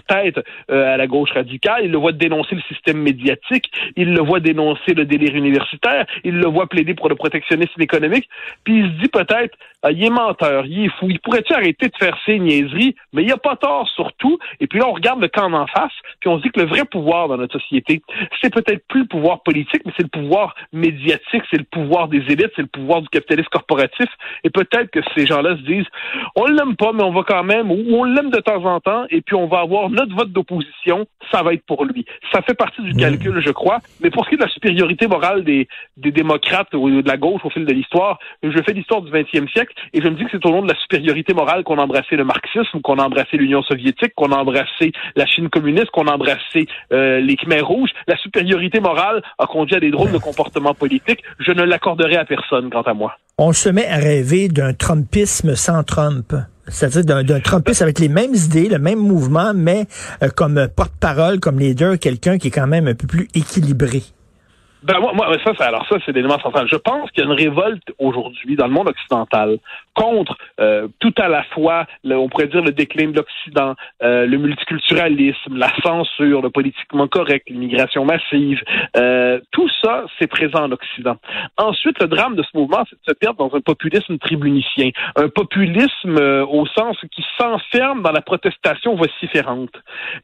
tête à la gauche radicale, il le voit dénoncer le système médiatique, il le voit dénoncer le délire universitaire, il le voit plaider pour le protectionnisme économique, puis il se dit peut-être, il est menteur, il est fou, il pourrait-tu arrêter de faire ses niaiseries, mais il a pas tort surtout, et puis là on regarde le camp en face, puis on se dit que le vrai pouvoir dans notre société, c'est peut-être plus le pouvoir politique, mais c'est le pouvoir médiatique, c'est le pouvoir des élites, c'est le pouvoir du capitalisme corporatif, et peut-être que ces gens-là se disent, on l'aime pas, mais on va quand même, ou on l'aime de temps en temps, et puis on va avoir notre vote d'opposition, ça va être pour lui. Ça fait partie du calcul, je crois. Mais pour ce qui est de la supériorité morale des démocrates ou de la gauche au fil de l'histoire, je fais l'histoire du 20e siècle et je me dis que c'est au nom de la supériorité morale qu'on a embrassé le marxisme, qu'on a embrassé l'Union soviétique, qu'on a embrassé la Chine communiste, qu'on a embrassé les Khmers rouges. La supériorité morale a conduit à des drôles de comportements politiques. Je ne l'accorderai à personne, quant à moi. On se met à rêver d'un Trumpisme sans Trump. C'est-à-dire d'un Trumpisme avec les mêmes idées, le même mouvement, mais comme porte-parole, comme leader, quelqu'un qui est quand même un peu plus équilibré. Ça, c'est l'élément central. Je pense qu'il y a une révolte aujourd'hui dans le monde occidental contre tout à la fois, on pourrait dire le déclin de l'Occident, le multiculturalisme, la censure, le politiquement correct, l'immigration massive. Tout ça, c'est présent en Occident. Ensuite, le drame de ce mouvement, c'est de se perdre dans un populisme tribunicien, un populisme au sens qui s'enferme dans la protestation vociférante.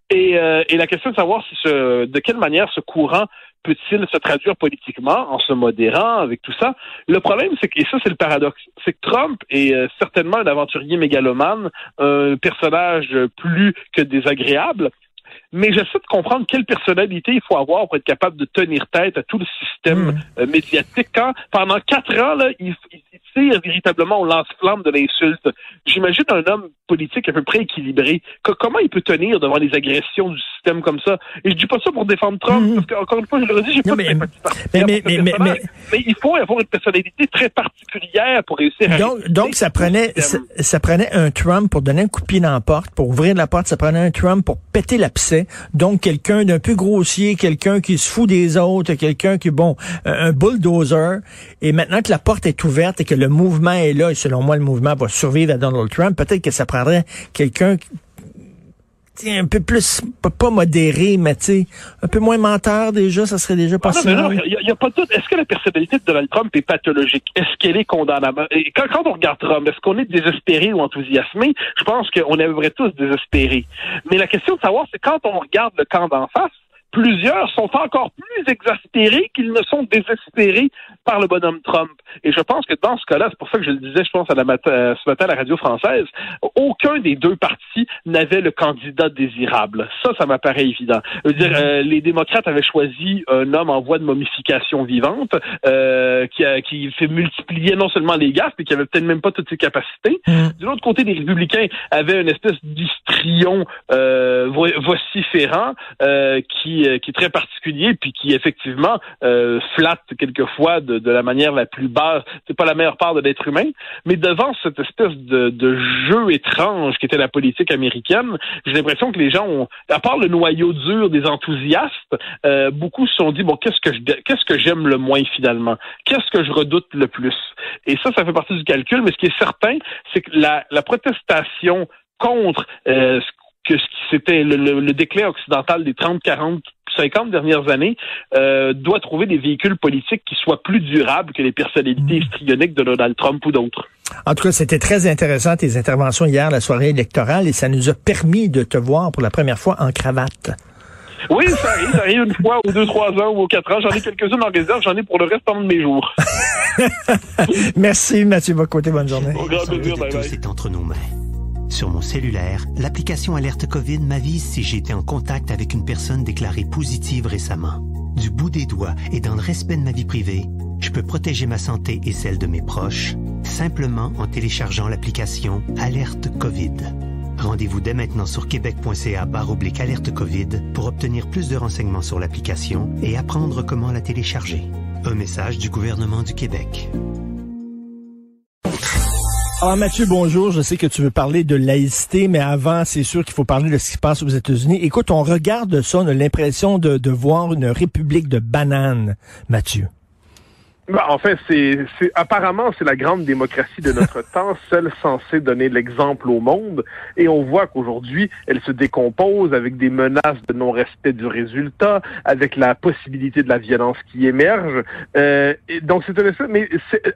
Et la question de savoir de quelle manière ce courant peut-il se traduire politiquement en se modérant avec tout ça? Le problème, c'est que, et ça c'est le paradoxe, c'est que Trump est certainement un aventurier mégalomane, un personnage plus que désagréable, mais j'essaie de comprendre quelle personnalité il faut avoir pour être capable de tenir tête à tout le système médiatique. Quand, pendant 4 ans, là, il tire véritablement au lance-flamme de l'insulte. J'imagine un homme politique à peu près équilibré. Comment il peut tenir devant les agressions du système comme ça? Et je dis pas ça pour défendre Trump, parce qu'encore une fois, je le redis, j'ai pas de sympathie particulière pour ce personnage. Mais il faut avoir une personnalité très particulière pour réussir à... Donc ça prenait un Trump pour donner un coup de pied dans la porte, pour ouvrir la porte, ça prenait un Trump pour péter l'abcès. Donc, quelqu'un d'un peu grossier, quelqu'un qui se fout des autres, quelqu'un qui, un bulldozer. Et maintenant que la porte est ouverte et que le mouvement est là, et selon moi, le mouvement va survivre à Donald Trump, peut-être que ça prendrait quelqu'un un peu plus, pas modéré, mais un peu moins menteur déjà, ça serait déjà possible. Non, il y a pas de doute. Est-ce que la personnalité de Donald Trump est pathologique? Est-ce qu'elle est condamnable? Et quand on regarde Trump, est-ce qu'on est désespéré ou enthousiasmé? Je pense qu'on aimerait tous désespérer. Mais la question de savoir, c'est quand on regarde le camp d'en face, plusieurs sont encore plus exaspérés qu'ils ne sont désespérés par le bonhomme Trump. Et je pense que dans ce cas-là, c'est pour ça que je le disais, je pense, ce matin à la radio française, aucun des deux partis n'avait le candidat désirable. Ça m'apparaît évident. Je veux dire, les démocrates avaient choisi un homme en voie de momification vivante, qui fait multiplier non sellement les gaffes, mais qui avait peut-être même pas toutes ses capacités. De l'autre côté, les républicains avaient une espèce d'histrion vociférant qui est très particulier, puis qui effectivement flatte quelquefois de la manière la plus basse. C'est pas la meilleure part de l'être humain, mais devant cette espèce de jeu étrange qui était la politique américaine, j'ai l'impression que les gens ont, à part le noyau dur des enthousiastes, beaucoup se sont dit, qu'est-ce que j'aime le moins finalement? Qu'est-ce que je redoute le plus? Et ça fait partie du calcul, mais ce qui est certain, c'est que la protestation contre c'était le déclin occidental des 30, 40, 50 dernières années, doit trouver des véhicules politiques qui soient plus durables que les personnalités histrioniques de Donald Trump ou d'autres. En tout cas, c'était très intéressant tes interventions hier, la soirée électorale, et ça nous a permis de te voir pour la première fois en cravate. Oui, ça arrive une fois, ou 2, 3 ans, ou 4 ans. J'en ai quelques-unes en réserve, j'en ai pour le restant de mes jours. Merci, Mathieu Bock-Côté, bonne journée. Au grand plaisir, bye bye. Tout est entre nos mains. Sur mon cellulaire, l'application Alerte COVID m'avise si j'ai été en contact avec une personne déclarée positive récemment. Du bout des doigts et dans le respect de ma vie privée, je peux protéger ma santé et celle de mes proches simplement en téléchargeant l'application Alerte COVID. Rendez-vous dès maintenant sur québec.ca/alerte COVID pour obtenir plus de renseignements sur l'application et apprendre comment la télécharger. Un message du gouvernement du Québec. Alors Mathieu, bonjour. Je sais que tu veux parler de laïcité, mais avant, c'est sûr qu'il faut parler de ce qui se passe aux États-Unis. Écoute, on regarde ça, on a l'impression de voir une république de bananes, Mathieu. En fait, apparemment, c'est la grande démocratie de notre temps, celle censée donner l'exemple au monde. Et on voit qu'aujourd'hui, elle se décompose avec des menaces de non-respect du résultat, avec la possibilité de la violence qui émerge. Et donc, mais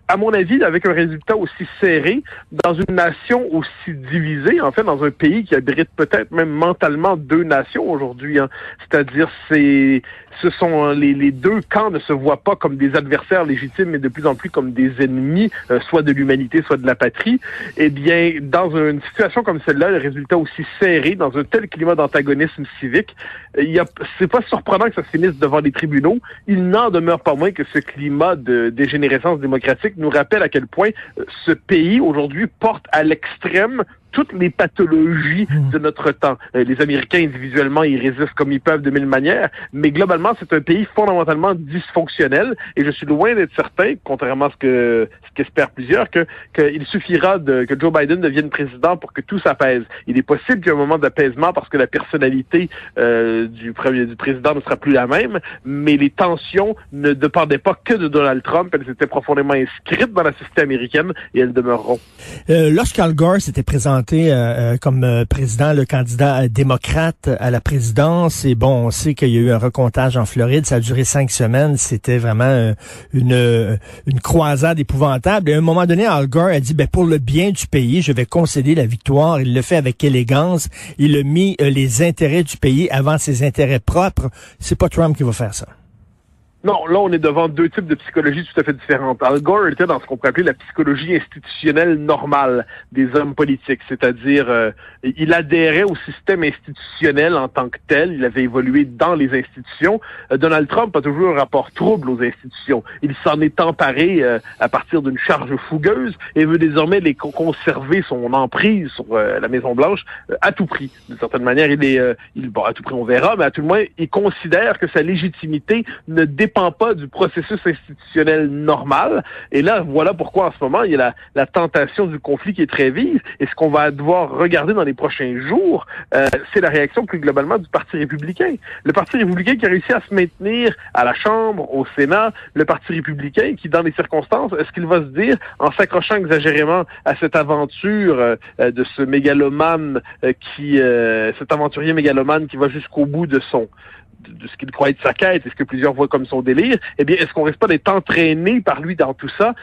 à mon avis, avec un résultat aussi serré, dans une nation aussi divisée, en fait, dans un pays qui abrite peut-être même mentalement 2 nations aujourd'hui. C'est-à-dire, ce sont les deux camps ne se voient pas comme des adversaires légitimes, mais de plus en plus comme des ennemis, soit de l'humanité, soit de la patrie. Eh bien, dans une situation comme celle-là, le résultat aussi serré, dans un tel climat d'antagonisme civique, c'est pas surprenant que ça se finisse devant les tribunaux. Il n'en demeure pas moins que ce climat de dégénérescence démocratique nous rappelle à quel point ce pays aujourd'hui porte à l'extrême toutes les pathologies de notre temps. Les Américains, individuellement, ils résistent comme ils peuvent de mille manières, mais globalement, c'est un pays fondamentalement dysfonctionnel, et je suis loin d'être certain, contrairement à ce qu'espèrent plusieurs, qu'il suffira que Joe Biden devienne président pour que tout s'apaise. Il est possible qu'il y ait un moment d'apaisement parce que la personnalité du président ne sera plus la même, mais les tensions ne dépendaient pas que de Donald Trump, elles étaient profondément inscrites dans la société américaine et elles demeureront. Lorsqu'Al Gore s'était présenté comme président, le candidat démocrate à la présidence, et bon, on sait qu'il y a eu un recomptage en Floride, ça a duré 5 semaines, c'était vraiment une croisade épouvantable. Et à un moment donné, Al Gore a dit, pour le bien du pays, je vais concéder la victoire. Il le fait avec élégance. Il a mis les intérêts du pays avant ses intérêts propres. C'est pas Trump qui va faire ça. Non, là, on est devant deux types de psychologie tout à fait différentes. Al Gore était dans ce qu'on pourrait appeler la psychologie institutionnelle normale des hommes politiques, c'est-à-dire il adhérait au système institutionnel en tant que tel, il avait évolué dans les institutions. Donald Trump a toujours un rapport trouble aux institutions. Il s'en est emparé à partir d'une charge fougueuse et veut désormais conserver son emprise sur la Maison-Blanche à tout prix. D'une certaine manière, bon, à tout prix on verra, mais à tout le moins, il considère que sa légitimité ne dépend pas du processus institutionnel normal. Et là, voilà pourquoi en ce moment, il y a la tentation du conflit qui est très vive. Et ce qu'on va devoir regarder dans les prochains jours, c'est la réaction plus globalement du Parti républicain. Le Parti républicain qui a réussi à se maintenir à la Chambre, au Sénat, le Parti républicain qui, dans les circonstances, est-ce qu'il va se dire, en s'accrochant exagérément à cette aventure de ce mégalomane cet aventurier mégalomane qui va jusqu'au bout de ce qu'il croit être sa quête, et ce que plusieurs voient comme son délire, eh bien, est-ce qu'on risque pas d'être entraîné par lui dans tout ça?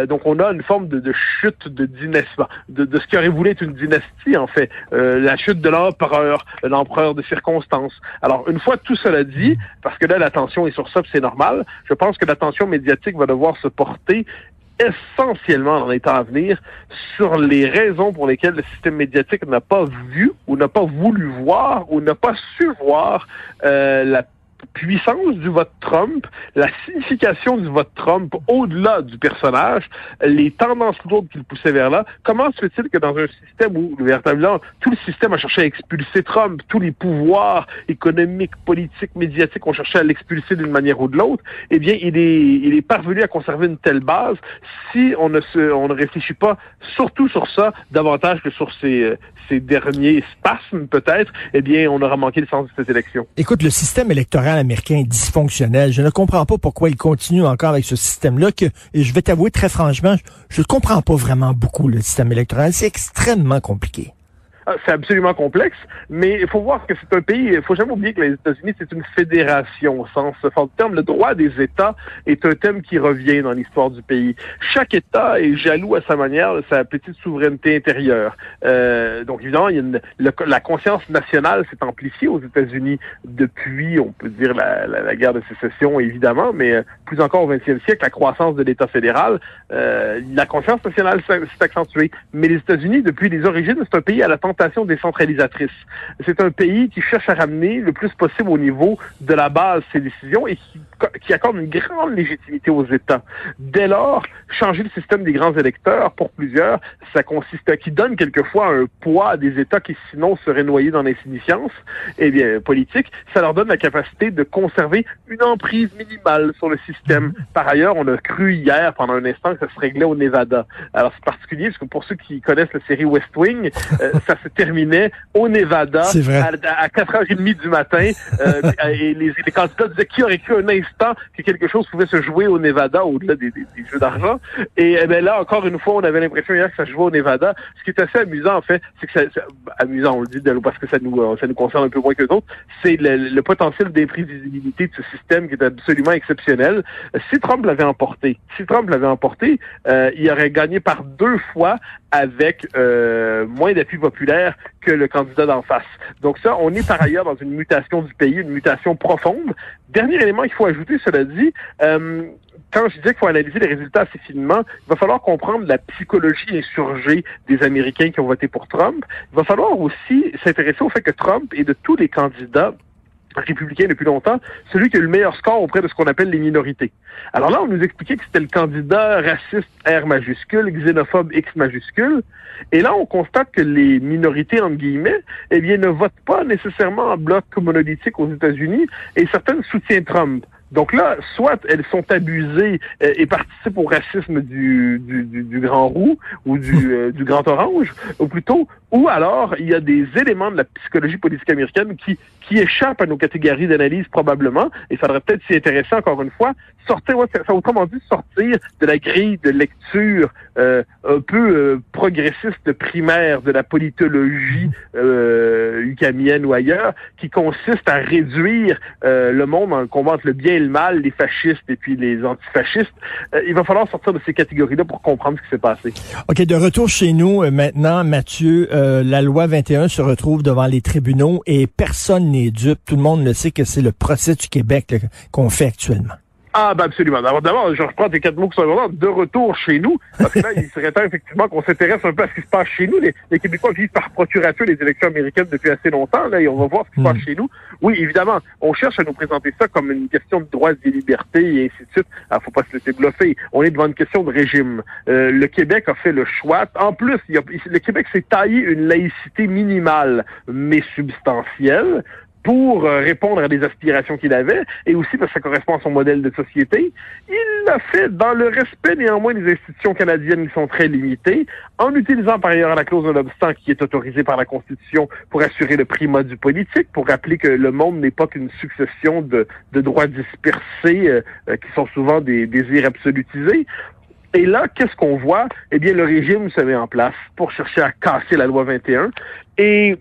Donc, on a une forme de chute de dynastie, de ce qui aurait voulu être une dynastie, en fait. La chute de l'empereur de circonstance. Alors, une fois tout cela dit, parce que là, l'attention est sur ça, puis c'est normal, je pense que l'attention médiatique va devoir se porter essentiellement dans les temps à venir sur les raisons pour lesquelles le système médiatique n'a pas vu ou n'a pas voulu voir ou n'a pas su voir la puissance du vote Trump, la signification du vote Trump au-delà du personnage, les tendances lourdes qu'il poussait vers là. Comment se fait-il que dans un système où, véritablement, tout le système a cherché à expulser Trump, tous les pouvoirs économiques, politiques, médiatiques ont cherché à l'expulser d'une manière ou de l'autre, eh bien, il est parvenu à conserver une telle base si on ne réfléchit pas surtout sur ça davantage que sur ces derniers spasmes, peut-être, eh bien, on aura manqué le sens de cette élection. Écoute, le système électoral américain est dysfonctionnel. Je ne comprends pas pourquoi il continue encore avec ce système-là et je vais t'avouer très franchement, je ne comprends pas vraiment beaucoup le système électoral. C'est extrêmement compliqué. C'est absolument complexe, mais il faut voir que c'est un pays, il faut jamais oublier que les États-Unis, c'est une fédération au sens fort du terme. Le droit des États est un thème qui revient dans l'histoire du pays. Chaque État est jaloux à sa manière de sa petite souveraineté intérieure. Donc évidemment, la conscience nationale s'est amplifiée aux États-Unis depuis, on peut dire, la guerre de sécession, évidemment, mais plus encore au 20e siècle, la croissance de l'État fédéral, la conscience nationale s'est accentuée. Mais les États-Unis, depuis les origines, c'est un pays à la tentation décentralisatrice. C'est un pays qui cherche à ramener le plus possible au niveau de la base ses décisions et qui accorde une grande légitimité aux États. Dès lors, changer le système des grands électeurs, pour plusieurs, ça consiste qui donne quelquefois un poids à des États qui sinon seraient noyés dans l'insignifiance, eh bien, politique, ça leur donne la capacité de conserver une emprise minimale sur le système. Par ailleurs, on a cru hier, pendant un instant, que ça se réglait au Nevada. Alors, c'est particulier, parce que pour ceux qui connaissent la série West Wing, ça se terminait au Nevada à 4h30 du matin, et les candidats disaient qui aurait cru un instant que quelque chose pouvait se jouer au Nevada au-delà des jeux d'argent. Et ben là, encore une fois, on avait l'impression hier que ça se jouait au Nevada. Ce qui est assez amusant, en fait, c'est que amusant, on le dit parce que ça nous concerne un peu moins que d'autres, c'est le potentiel d'imprévisibilité de ce système qui est absolument exceptionnel. Si Trump l'avait emporté, il aurait gagné par 2 fois avec moins d'appui populaire que le candidat d'en face. Donc ça, on est par ailleurs dans une mutation du pays, une mutation profonde. Dernier élément qu'il faut ajouter, cela dit, quand je disais qu'il faut analyser les résultats assez finement, il va falloir comprendre la psychologie insurgée des Américains qui ont voté pour Trump. Il va falloir aussi s'intéresser au fait que Trump et de tous les candidats républicain depuis longtemps, celui qui a eu le meilleur score auprès de ce qu'on appelle les minorités. Alors là, on nous expliquait que c'était le candidat raciste R majuscule, xénophobe X majuscule, et là, on constate que les minorités, entre guillemets, eh bien, ne votent pas nécessairement en bloc monolithique aux États-Unis, et certaines soutiennent Trump. Donc là, soit elles sont abusées et participent au racisme du grand roux ou du grand orange, ou plutôt, ou alors il y a des éléments de la psychologie politique américaine qui échappent à nos catégories d'analyse probablement, et il faudrait peut-être s'y intéresser encore une fois, autrement dit, sortir de la grille de lecture un peu progressiste primaire de la politologie ukamienne ou ailleurs, qui consiste à réduire le monde en combattre le bien et le mal, les fascistes et puis les antifascistes. Il va falloir sortir de ces catégories-là pour comprendre ce qui s'est passé. OK, de retour chez nous maintenant, Mathieu, la loi 21 se retrouve devant les tribunaux et personne n'est dupe. Tout le monde le sait que c'est le procès du Québec là, qu'on fait actuellement. Ah, ben absolument. D'abord, je reprends tes 4 mots qui sont importants. De retour chez nous, parce que là, il serait temps effectivement qu'on s'intéresse un peu à ce qui se passe chez nous. Les Québécois vivent par procuration les élections américaines depuis assez longtemps, là, et on va voir ce qui se passe chez nous. Oui, évidemment, on cherche à nous présenter ça comme une question de droits et libertés et ainsi de suite. Alors, faut pas se laisser bluffer. On est devant une question de régime. Le Québec a fait le choix. En plus, le Québec s'est taillé une laïcité minimale, mais substantielle, pour répondre à des aspirations qu'il avait, et aussi parce que ça correspond à son modèle de société. Il l'a fait dans le respect néanmoins des institutions canadiennes qui sont très limitées, en utilisant par ailleurs la clause de l'obstant qui est autorisée par la Constitution pour assurer le primat du politique, pour rappeler que le monde n'est pas qu'une succession de droits dispersés qui sont souvent des désirs absolutisés. Et là, qu'est-ce qu'on voit? Eh bien, le régime se met en place pour chercher à casser la loi 21, et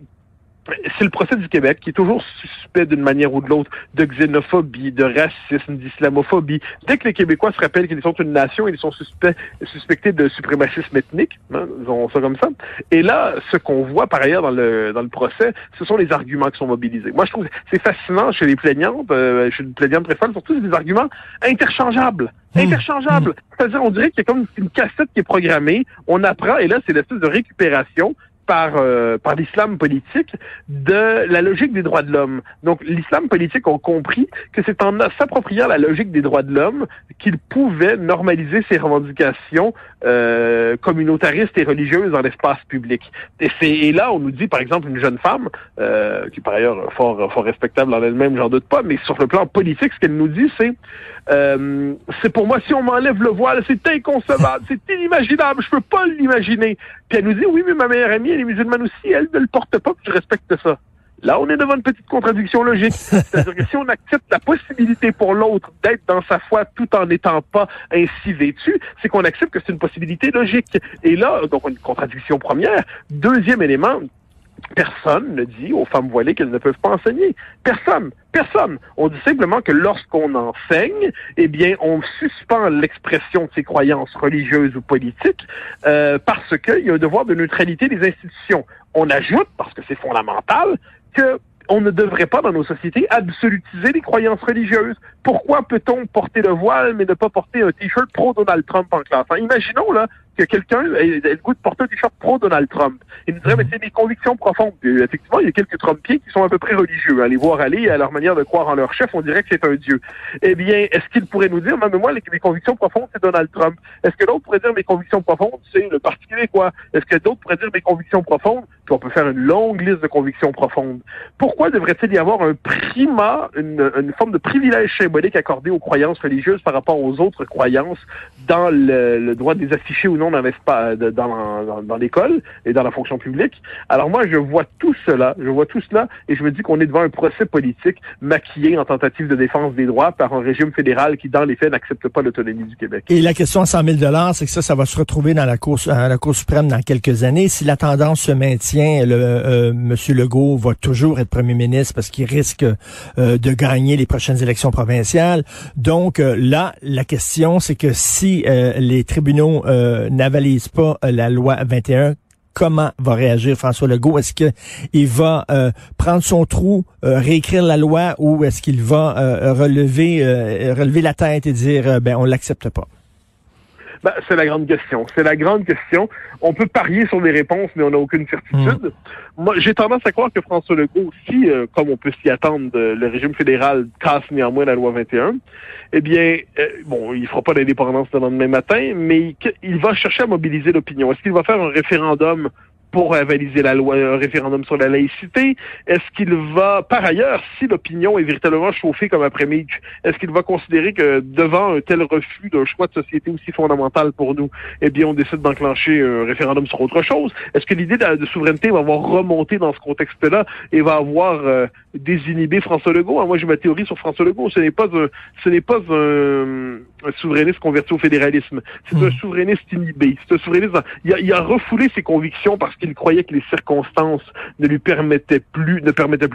c'est le procès du Québec qui est toujours suspect d'une manière ou de l'autre de xénophobie, de racisme, d'islamophobie. Dès que les Québécois se rappellent qu'ils sont une nation, ils sont suspectés de suprémacisme ethnique, hein, disons ça comme ça. Et là, ce qu'on voit par ailleurs dans le procès, ce sont les arguments qui sont mobilisés. Moi, je trouve que c'est fascinant chez les plaignantes, chez les plaignantes très folles, surtout des arguments interchangeables. C'est-à-dire, on dirait qu'il y a comme une cassette qui est programmée, on apprend, et là, c'est l'espèce de récupération par l'islam politique de la logique des droits de l'homme. Donc, l'islam politique a compris que c'est en s'appropriant la logique des droits de l'homme qu'il pouvait normaliser ses revendications communautaristes et religieuses dans l'espace public. Et là, on nous dit, par exemple, une jeune femme, qui est par ailleurs fort respectable en elle-même, j'en doute pas, mais sur le plan politique, ce qu'elle nous dit, c'est pour moi, si on m'enlève le voile, c'est inconcevable, c'est inimaginable, je peux pas l'imaginer. Puis elle nous dit, oui, mais ma meilleure amie, elle est musulmane aussi, elle ne le porte pas, puis je respecte ça. Là, on est devant une petite contradiction logique. C'est-à-dire que si on accepte la possibilité pour l'autre d'être dans sa foi tout en n'étant pas ainsi vêtu, c'est qu'on accepte que c'est une possibilité logique. Et là, donc, une contradiction première. Deuxième élément, personne ne dit aux femmes voilées qu'elles ne peuvent pas enseigner. Personne. On dit simplement que lorsqu'on enseigne, eh bien, on suspend l'expression de ses croyances religieuses ou politiques parce qu'il y a un devoir de neutralité des institutions. On ajoute, parce que c'est fondamental, que on ne devrait pas, dans nos sociétés, absolutiser les croyances religieuses. Pourquoi peut-on porter le voile, mais ne pas porter un T-shirt pro-Donald Trump en classe? Hein? Imaginons là que quelqu'un ait le goût de porter un T-shirt pro-Donald Trump. Il nous dirait, mais c'est des convictions profondes. Et effectivement, il y a quelques Trumpiens qui sont à peu près religieux. Hein? Les voir aller à leur manière de croire en leur chef, on dirait que c'est un dieu. Eh bien, est-ce qu'il pourrait nous dire, mais moi, mes convictions profondes, c'est Donald Trump? Est-ce que l'autre pourrait dire, mes convictions profondes, c'est le Parti québécois? Est-ce que d'autres pourraient dire, mes convictions profondes? Puis on peut faire une longue liste de convictions profondes. Pourquoi devrait-il y avoir un primat, une forme de privilège symbolique accordé aux croyances religieuses par rapport aux autres croyances dans le droit de les afficher ou non dans l'espace, dans l'école et dans la fonction publique? Alors moi, je vois tout cela, et je me dis qu'on est devant un procès politique maquillé en tentative de défense des droits par un régime fédéral qui, dans les faits, n'accepte pas l'autonomie du Québec. Et la question à 100 000 $, c'est que ça va se retrouver dans la Cour suprême dans quelques années. Si la tendance se maintient, M. Legault va toujours être premier ministre parce qu'il risque de gagner les prochaines élections provinciales. Donc là, la question, c'est que si les tribunaux n'avalisent pas la loi 21, comment va réagir François Legault? Est-ce qu'il va prendre son trou, réécrire la loi, ou est-ce qu'il va relever la tête et dire on l'accepte pas? C'est la grande question. C'est la grande question. On peut parier sur des réponses, mais on n'a aucune certitude. Moi, j'ai tendance à croire que François Legault, si, comme on peut s'y attendre, le régime fédéral casse néanmoins la loi 21, eh bien, il fera pas d'indépendance le lendemain matin, mais il va chercher à mobiliser l'opinion. Est-ce qu'il va faire un référendum pour avaliser la loi, un référendum sur la laïcité? Est-ce qu'il va, par ailleurs, si l'opinion est véritablement chauffée comme après Mitch, est-ce qu'il va considérer que devant un tel refus d'un choix de société aussi fondamental pour nous, eh bien, on décide d'enclencher un référendum sur autre chose? Est-ce que l'idée de souveraineté va avoir remonté dans ce contexte-là et va avoir désinhibé François Legault? Moi, j'ai ma théorie sur François Legault. Ce n'est pas un souverainiste converti au fédéralisme. C'est un souverainiste inhibé. C'est un souverainiste. Il a refoulé ses convictions parce qu'il croyait que les circonstances ne permettaient plus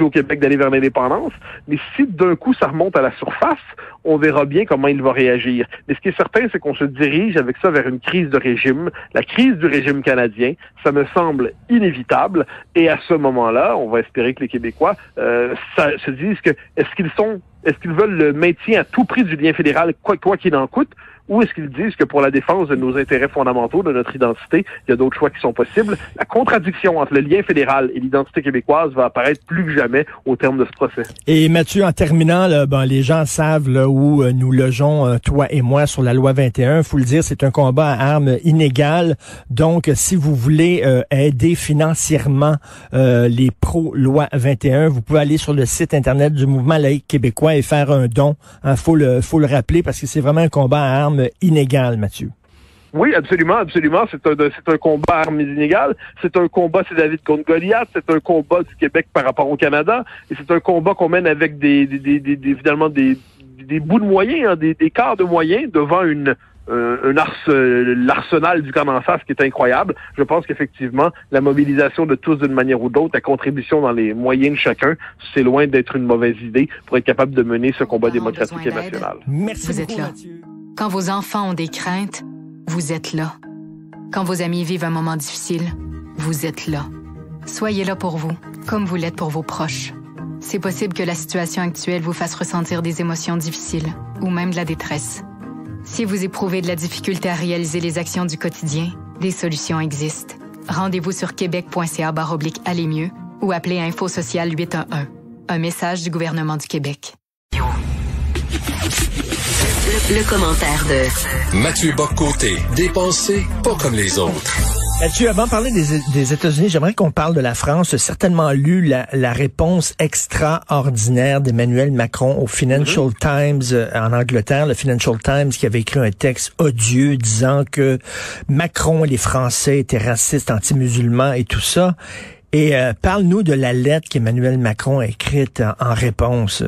au Québec d'aller vers l'indépendance. Mais si d'un coup ça remonte à la surface, on verra bien comment il va réagir. Mais ce qui est certain, c'est qu'on se dirige avec ça vers une crise de régime. La crise du régime canadien, ça me semble inévitable. Et à ce moment-là, on va espérer que les Québécois se disent que est-ce qu'ils veulent le maintien à tout prix du lien fédéral, quoi qu'il en coûte, ou est-ce qu'ils disent que pour la défense de nos intérêts fondamentaux, de notre identité, il y a d'autres choix qui sont possibles? La contradiction entre le lien fédéral et l'identité québécoise va apparaître plus que jamais au terme de ce procès. Et Mathieu, en terminant, les gens savent où nous logeons, toi et moi, sur la loi 21. Faut le dire, c'est un combat à armes inégales. Donc, si vous voulez aider financièrement les pro-loi 21, vous pouvez aller sur le site Internet du Mouvement laïque québécois et faire un don. Faut le rappeler parce que c'est vraiment un combat à armes inégales, Mathieu. Oui, absolument. C'est un combat à armes inégales. C'est un combat, c'est David contre Goliath. C'est un combat du Québec par rapport au Canada. Et c'est un combat qu'on mène avec finalement des bouts de moyens, des quarts de moyens devant l'arsenal du camp d'en face qui est incroyable. Je pense qu'effectivement, la mobilisation de tous d'une manière ou d'autre, la contribution dans les moyens de chacun, c'est loin d'être une mauvaise idée pour être capable de mener ce combat démocratique et national. Merci vous beaucoup, êtes là. Mathieu. Quand vos enfants ont des craintes, vous êtes là. Quand vos amis vivent un moment difficile, vous êtes là. Soyez là pour vous, comme vous l'êtes pour vos proches. C'est possible que la situation actuelle vous fasse ressentir des émotions difficiles ou même de la détresse. Si vous éprouvez de la difficulté à réaliser les actions du quotidien, des solutions existent. Rendez-vous sur québec.ca/aller mieux ou appelez Info Social 811. Un message du gouvernement du Québec. Le commentaire de Mathieu Bock-Côté, dépensé pas comme les autres. Mathieu, avant de parler des États-Unis, j'aimerais qu'on parle de la France. Tu as certainement lu la réponse extraordinaire d'Emmanuel Macron au Financial Times en Angleterre. Le Financial Times qui avait écrit un texte odieux disant que Macron et les Français étaient racistes, anti-musulmans et tout ça. Et parle-nous de la lettre qu'Emmanuel Macron a écrite en réponse.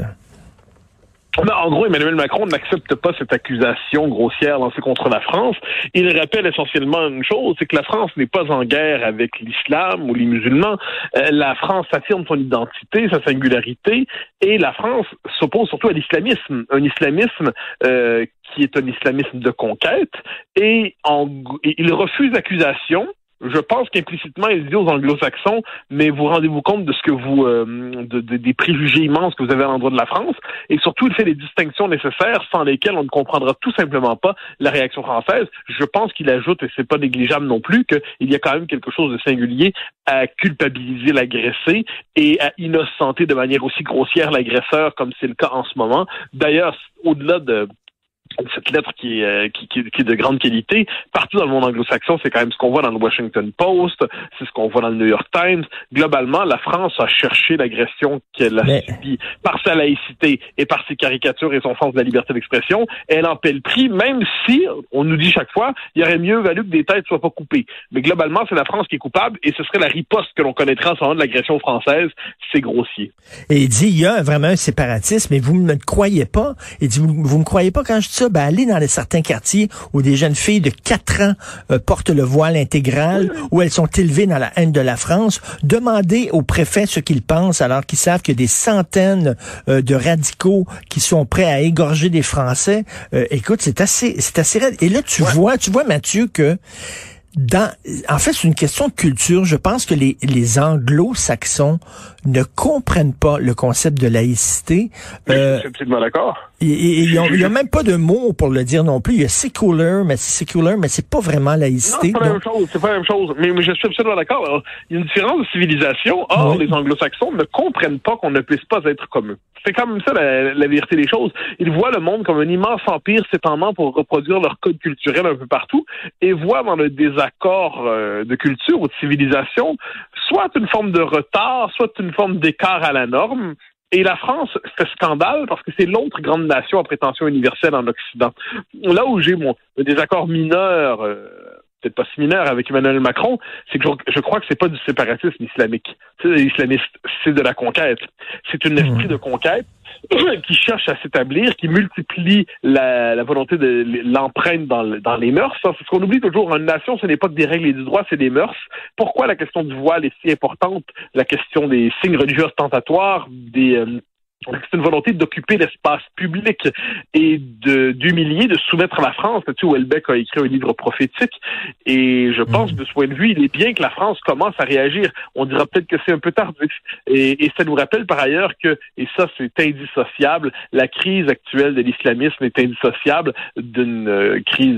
En gros, Emmanuel Macron n'accepte pas cette accusation grossière lancée contre la France. Il rappelle essentiellement une chose, c'est que la France n'est pas en guerre avec l'islam ou les musulmans. La France affirme son identité, sa singularité, et la France s'oppose surtout à l'islamisme. Un islamisme qui est un islamisme de conquête, et il refuse l'accusation. Je pense qu'implicitement, il dit aux anglo-saxons, mais vous rendez-vous compte de ce que des préjugés immenses que vous avez à l'endroit de la France, et surtout, il fait les distinctions nécessaires sans lesquelles on ne comprendra tout simplement pas la réaction française. Je pense qu'il ajoute, et c'est pas négligeable non plus, qu'il y a quand même quelque chose de singulier à culpabiliser l'agressé et à innocenter de manière aussi grossière l'agresseur, comme c'est le cas en ce moment. D'ailleurs, au-delà de cette lettre qui est de grande qualité, partout dans le monde anglo-saxon, c'est quand même ce qu'on voit dans le Washington Post, c'est ce qu'on voit dans le New York Times. Globalement, la France a cherché l'agression qu'elle a subie par sa laïcité et par ses caricatures et son sens de la liberté d'expression. Elle en paie le prix, même si, on nous dit chaque fois, il aurait mieux valu que des têtes soient pas coupées. Mais globalement, c'est la France qui est coupable et ce serait la riposte que l'on connaîtrait en ce moment de l'agression française. C'est grossier. Et il dit, il y a vraiment un séparatisme, mais vous ne me croyez pas. Il dit, vous me croyez pas quand je dis ça? Allez dans certains quartiers où des jeunes filles de 4 ans portent le voile intégral, où elles sont élevées dans la haine de la France. Demandez au préfet ce qu'ils pensent, alors qu'ils savent qu'il y a des centaines de radicaux qui sont prêts à égorger des Français. Écoute, c'est assez raide. Et là, tu vois, Mathieu, que en fait, c'est une question de culture. Je pense que les anglo-saxons ne comprennent pas le concept de laïcité. Je suis absolument d'accord. Il y a même pas de mots pour le dire non plus. Il y a secular, mais c'est pas vraiment laïcité. Non, c'est pas la même chose. Mais je suis absolument d'accord. Alors, il y a une différence de civilisation. Or, les anglo-saxons ne comprennent pas qu'on ne puisse pas être comme eux. C'est quand même ça la vérité des choses. Ils voient le monde comme un immense empire s'étendant pour reproduire leur code culturel un peu partout et voient dans le désaccord de culture ou de civilisation soit une forme de retard, soit une forme d'écart à la norme. Et la France fait scandale parce que c'est l'autre grande nation à prétention universelle en Occident. Là où j'ai mon désaccord mineur, peut-être pas si mineur avec Emmanuel Macron, c'est que je crois que c'est pas du séparatisme islamique. Islamiste, c'est de la conquête. C'est un esprit de conquête qui cherche à s'établir, qui multiplie la volonté de l'empreinte dans les mœurs. Parce qu'on oublie toujours, une nation, ce n'est pas que des règles et du droit, c'est des mœurs. Pourquoi la question du voile est si importante? La question des signes religieux ostentatoires, c'est une volonté d'occuper l'espace public et d'humilier, de soumettre la France. Là-dessus, Houellebecq a écrit un livre prophétique et je pense que de ce point de vue, il est bien que la France commence à réagir. On dira peut-être que c'est un peu tardif. Et ça nous rappelle par ailleurs que, et ça c'est indissociable, la crise actuelle de l'islamisme est indissociable d'une crise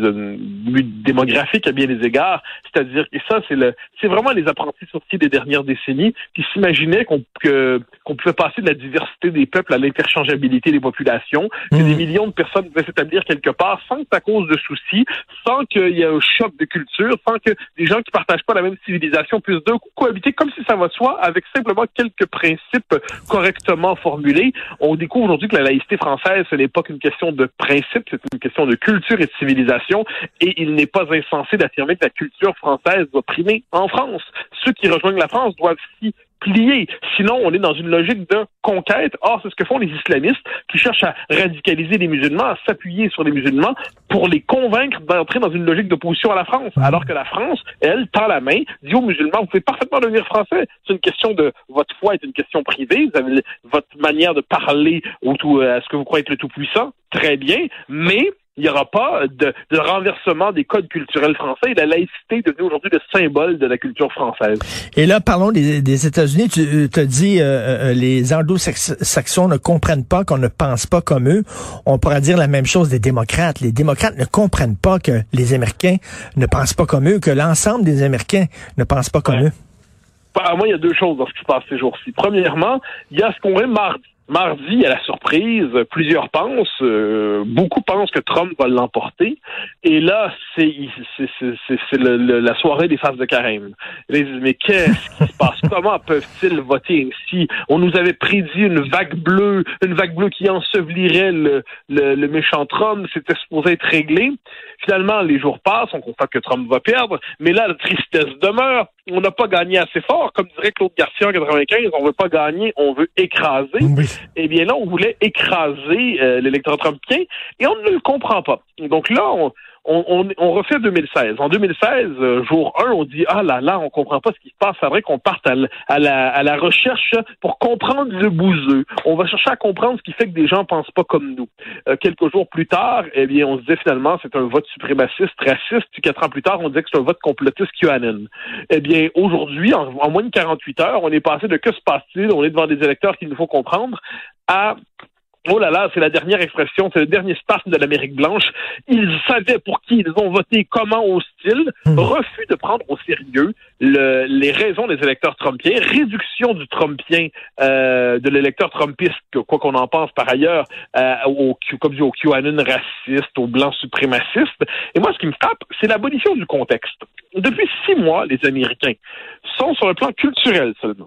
démographique à bien des égards. C'est-à-dire, et ça c'est vraiment les apprentis sortis des dernières décennies qui s'imaginaient qu'on pouvait passer de la diversité des peuples à l'interchangeabilité des populations, que des millions de personnes pouvaient s'établir quelque part sans que ça cause de soucis, sans qu'il y ait un choc de culture, sans que des gens qui partagent pas la même civilisation puissent d'un coup cohabiter comme si ça va de soi, avec simplement quelques principes correctement formulés. On découvre aujourd'hui que la laïcité française, ce n'est pas qu'une question de principe, c'est une question de culture et de civilisation, et il n'est pas insensé d'affirmer que la culture française doit primer en France. Ceux qui rejoignent la France doivent s'y plier. Sinon, on est dans une logique de conquête. Or, c'est ce que font les islamistes qui cherchent à radicaliser les musulmans, à s'appuyer sur les musulmans pour les convaincre d'entrer dans une logique d'opposition à la France. Alors que la France, elle, tend la main, dit aux musulmans, vous pouvez parfaitement devenir français. C'est une question de votre foi est une question privée. Vous avez votre manière de parler à ce que vous croyez être le tout-puissant. Très bien. Mais il n'y aura pas de renversement des codes culturels français et la laïcité est devenue aujourd'hui le symbole de la culture française. Et là, parlons des États-Unis. Tu te dis les anglo-saxons ne comprennent pas qu'on ne pense pas comme eux. On pourra dire la même chose des démocrates. Les démocrates ne comprennent pas que les Américains ne pensent pas comme eux, que l'ensemble des Américains ne pensent pas comme eux. Moi, il y a deux choses dans ce qui se passe ces jours-ci. Premièrement, il y a ce qu'on voit mardi. Mardi, à la surprise, plusieurs pensent, beaucoup pensent que Trump va l'emporter. Et là, c'est la soirée des faces de carême. Là, ils disent, mais qu'est-ce qui se passe? Comment peuvent-ils voter ainsi? On nous avait prédit une vague bleue qui ensevelirait le méchant Trump. C'était supposé être réglé. Finalement, les jours passent, on constate que Trump va perdre. Mais là, la tristesse demeure. On n'a pas gagné assez fort. Comme dirait Claude Garcia en 95, on veut pas gagner, on veut écraser. Oui. Eh bien là, on voulait écraser l'électorat trumpien et on ne le comprend pas. Donc là, on refait 2016. En 2016, jour 1, on dit « Ah là là, on comprend pas ce qui se passe. » C'est vrai qu'on parte à la recherche pour comprendre le bouseux. On va chercher à comprendre ce qui fait que des gens pensent pas comme nous. Quelques jours plus tard, eh bien, on se disait finalement c'est un vote suprémaciste, raciste. Puis 4 ans plus tard, on disait que c'est un vote complotiste QAnon. Eh bien, aujourd'hui, en moins de 48 heures, on est passé de « Que se passe-t-il? » On est devant des électeurs qu'il nous faut comprendre à oh là là, c'est la dernière expression, c'est le dernier spasme de l'Amérique blanche. Ils savaient pour qui ils ont voté, comment hostile, refus de prendre au sérieux les raisons des électeurs trumpiens, réduction du trumpien, de l'électeur trumpiste, quoi qu'on en pense par ailleurs, au QAnon raciste, au blanc suprémaciste. Et moi, ce qui me frappe, c'est l'abolition du contexte. Depuis 6 mois, les Américains sont sur le plan culturel seulement.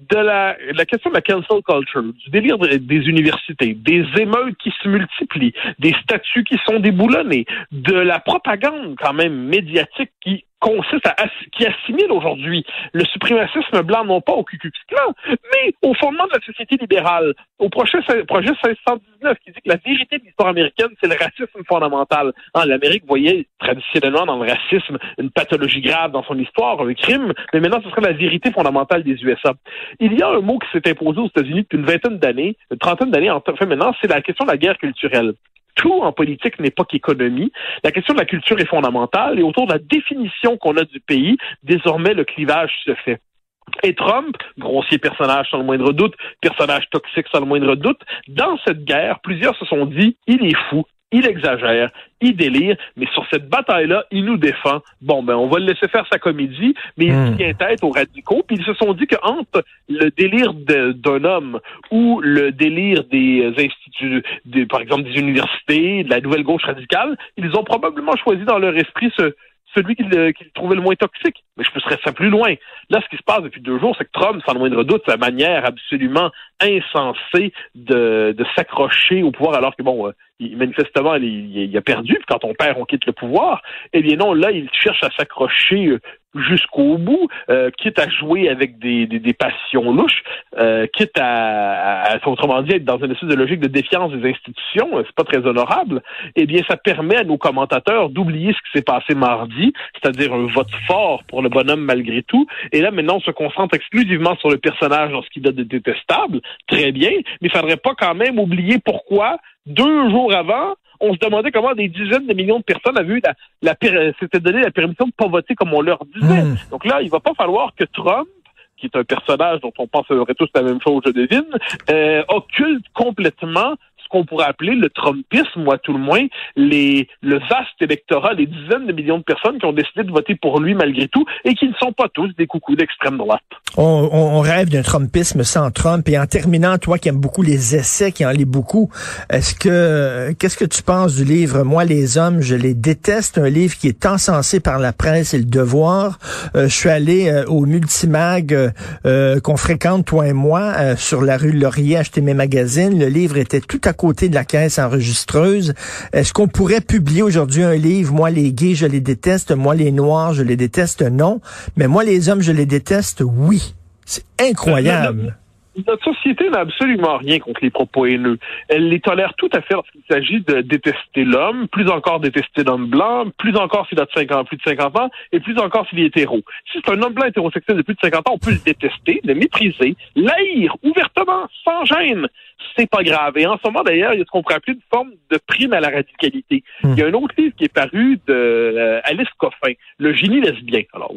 De la question de la cancel culture, du délire des universités, des émeutes qui se multiplient, des statuts qui sont déboulonnés, de la propagande quand même médiatique qui consiste qui assimile aujourd'hui le suprémacisme blanc non pas au Ku Klux Klan, mais au fondement de la société libérale, au projet 1619 qui dit que la vérité de l'histoire américaine, c'est le racisme fondamental. L'Amérique voyait traditionnellement dans le racisme une pathologie grave dans son histoire, un crime, mais maintenant ce serait la vérité fondamentale des USA. Il y a un mot qui s'est imposé aux États-Unis depuis une trentaine d'années, enfin maintenant, c'est la question de la guerre culturelle. Tout en politique n'est pas qu'économie. La question de la culture est fondamentale et autour de la définition qu'on a du pays, désormais le clivage se fait. Et Trump, grossier personnage sans le moindre doute, personnage toxique sans le moindre doute, dans cette guerre, plusieurs se sont dit, il est fou, il exagère, il délire, mais sur cette bataille-là, il nous défend. Bon, ben, on va le laisser faire sa comédie, mais il tient tête aux radicaux, puis ils se sont dit qu'entre le délire d'un homme ou le délire des instituts, par exemple des universités, de la nouvelle gauche radicale, ils ont probablement choisi dans leur esprit celui qu'ils trouvaient le moins toxique. Mais je pousserais ça plus loin. Là, ce qui se passe depuis 2 jours, c'est que Trump, sans le moindre doute, sa manière absolument insensée de s'accrocher au pouvoir, alors que, bon, manifestement, il a perdu, puis quand on perd, on quitte le pouvoir. Eh bien non, là, il cherche à s'accrocher jusqu'au bout, quitte à jouer avec des passions louches, quitte à autrement dit, être dans une espèce de logique de défiance des institutions, c'est pas très honorable. Eh bien, ça permet à nos commentateurs d'oublier ce qui s'est passé mardi, c'est-à-dire un vote fort pour le bonhomme malgré tout. Et là, maintenant, on se concentre exclusivement sur le personnage dans ce qu'il a de détestable. Très bien, mais il faudrait pas quand même oublier pourquoi, 2 jours avant, on se demandait comment des dizaines de millions de personnes avaient eu s'était donné la permission de pas voter comme on leur disait. Donc là, il va pas falloir que Trump, qui est un personnage dont on penserait tous la même chose, je devine, occulte complètement ce qu'on pourrait appeler le Trumpisme, ou à tout le moins, le vaste électorat, les dizaines de millions de personnes qui ont décidé de voter pour lui malgré tout, et qui ne sont pas tous des coucous d'extrême droite. On rêve d'un Trumpisme sans Trump. Et en terminant, toi qui aimes beaucoup les essais, qui en lis beaucoup, qu'est-ce que tu penses du livre « Moi, les hommes, je les déteste », un livre qui est encensé par la presse et le Devoir. Je suis allé au Multimag qu'on fréquente, toi et moi, sur la rue Laurier, acheter mes magazines. Le livre était tout à côté de la caisse enregistreuse. Est-ce qu'on pourrait publier aujourd'hui un livre « Moi, les gays, je les déteste », « Moi, les noirs, je les déteste », non. Mais « Moi, les hommes, je les déteste », oui. C'est incroyable. Notre société n'a absolument rien contre les propos haineux. Elle les tolère tout à fait lorsqu'il s'agit de détester l'homme, plus encore détester l'homme blanc, plus encore s'il a plus de 50 ans, et plus encore s'il est hétéro. Si c'est un homme blanc hétérosexuel de plus de 50 ans, on peut le détester, le mépriser, l'haïr ouvertement, sans gêne. C'est pas grave. Et en ce moment, d'ailleurs, il y a ce qu'on pourrait appeler une forme de prime à la radicalité. Il y a un autre livre qui est paru de Alice Coffin, Le génie lesbien. Alors,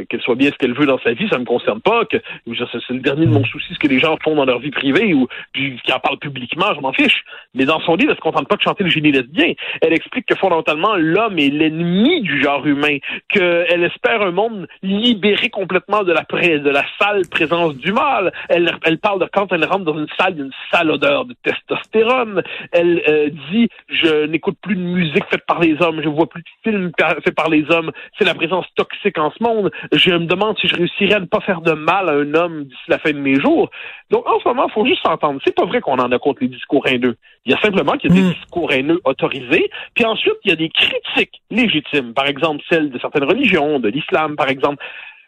qu'elle soit bien ce qu'elle veut dans sa vie, ça me concerne pas. C'est le dernier de mon souci, ce que les gens font dans leur vie privée ou qui en parlent publiquement, je m'en fiche. Mais dans son livre, elle se contente pas de chanter le génie lesbien. Elle explique que fondamentalement, l'homme est l'ennemi du genre humain, qu'elle espère un monde libéré complètement de la sale présence du mal. Elle parle de quand elle rentre dans une salle, il y a une sale odeur de testostérone. Elle dit « Je n'écoute plus de musique faite par les hommes, je vois plus de films faits par les hommes, c'est la présence toxique en ce monde. Je me demande si je réussirais à ne pas faire de mal à un homme d'ici la fin de mes jours. » Donc, en ce moment, il faut juste s'entendre. C'est pas vrai qu'on en a contre les discours haineux. Il y a simplement qu'il y a des discours haineux autorisés, puis ensuite, il y a des critiques légitimes. Par exemple, celles de certaines religions, de l'islam, par exemple.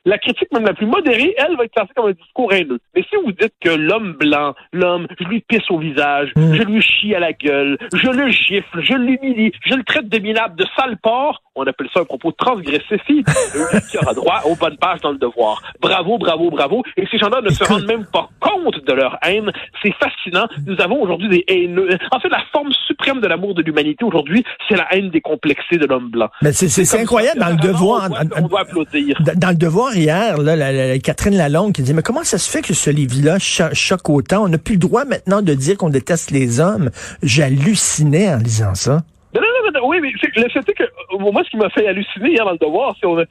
La critique même la plus modérée, elle, va être classée comme un discours haineux. Mais si vous dites que l'homme blanc, je lui pisse au visage, je lui chie à la gueule, je le gifle, je l'humilie, je le traite de minable, de sale porc, on appelle ça un propos transgressif, qui aura droit aux bonnes pages dans le Devoir. Bravo, bravo, bravo. Et ces gens-là ne se rendent même pas compte de leur haine. C'est fascinant. Nous avons aujourd'hui des haineux. En fait, la forme suprême de l'amour de l'humanité aujourd'hui, c'est la haine décomplexée de l'homme blanc. Mais c'est incroyable dans le Devoir. On doit applaudir. Dans le Devoir hier, là, Catherine Lalonde qui dit, mais comment ça se fait que ce livre-là choque autant? On n'a plus le droit maintenant de dire qu'on déteste les hommes. J'hallucinais en lisant ça. Non, oui, mais le fait est que moi, ce qui m'a fait halluciner hier dans le Devoir, je vais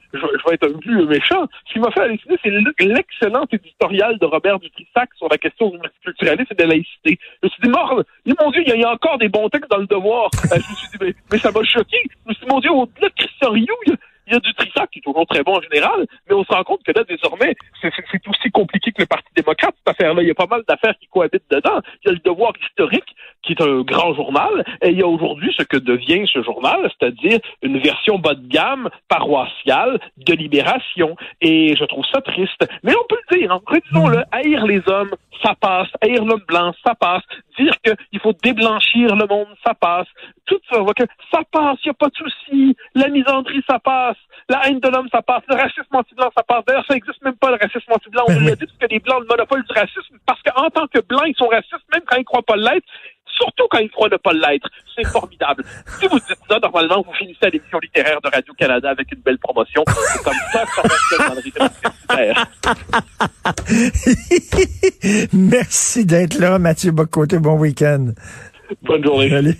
être un peu plus méchant, ce qui m'a fait halluciner, c'est l'excellent éditorial de Robert Dutrissac sur la question du multiculturalisme et de la laïcité. Je me suis dit, mon Dieu, il y a encore des bons textes dans le Devoir. Je me suis dit, mais ça m'a choqué. Je me suis dit, mon Dieu, au-delà de Christian Rioux, il y a Dutrissac qui est toujours très bon en général, mais on se rend compte que là, désormais, c'est aussi compliqué que le Parti démocrate, cette affaire-là. Il y a pas mal d'affaires qui cohabitent dedans. Il y a le Devoir historique, qui est un grand journal, et il y a aujourd'hui ce que devient ce journal, c'est-à-dire une version bas de gamme, paroissiale, de Libération. Et je trouve ça triste. Mais on peut le dire, redisons-le, haïr les hommes, ça passe. Haïr l'homme blanc, ça passe. Dire qu'il faut déblanchir le monde, ça passe. Tout ça, ça passe, il n'y a pas de souci. La misandrie, ça passe. La haine de l'homme, ça passe. Le racisme anti-blanc, ça passe. D'ailleurs, ça n'existe même pas, le racisme anti-blanc. On l'a dit parce que les Blancs ont le monopole du racisme, parce qu'en tant que Blancs, ils sont racistes, même quand ils ne croient pas l'être. surtout quand il croit ne pas l'être. C'est formidable. Si vous dites ça, normalement, vous finissez à l'émission littéraire de Radio-Canada avec une belle promotion. C'est comme ça que ça fonctionne dans le rythme universitaire. Merci d'être là, Mathieu Bock-Côté. Bon week-end. Bonne journée. Allez.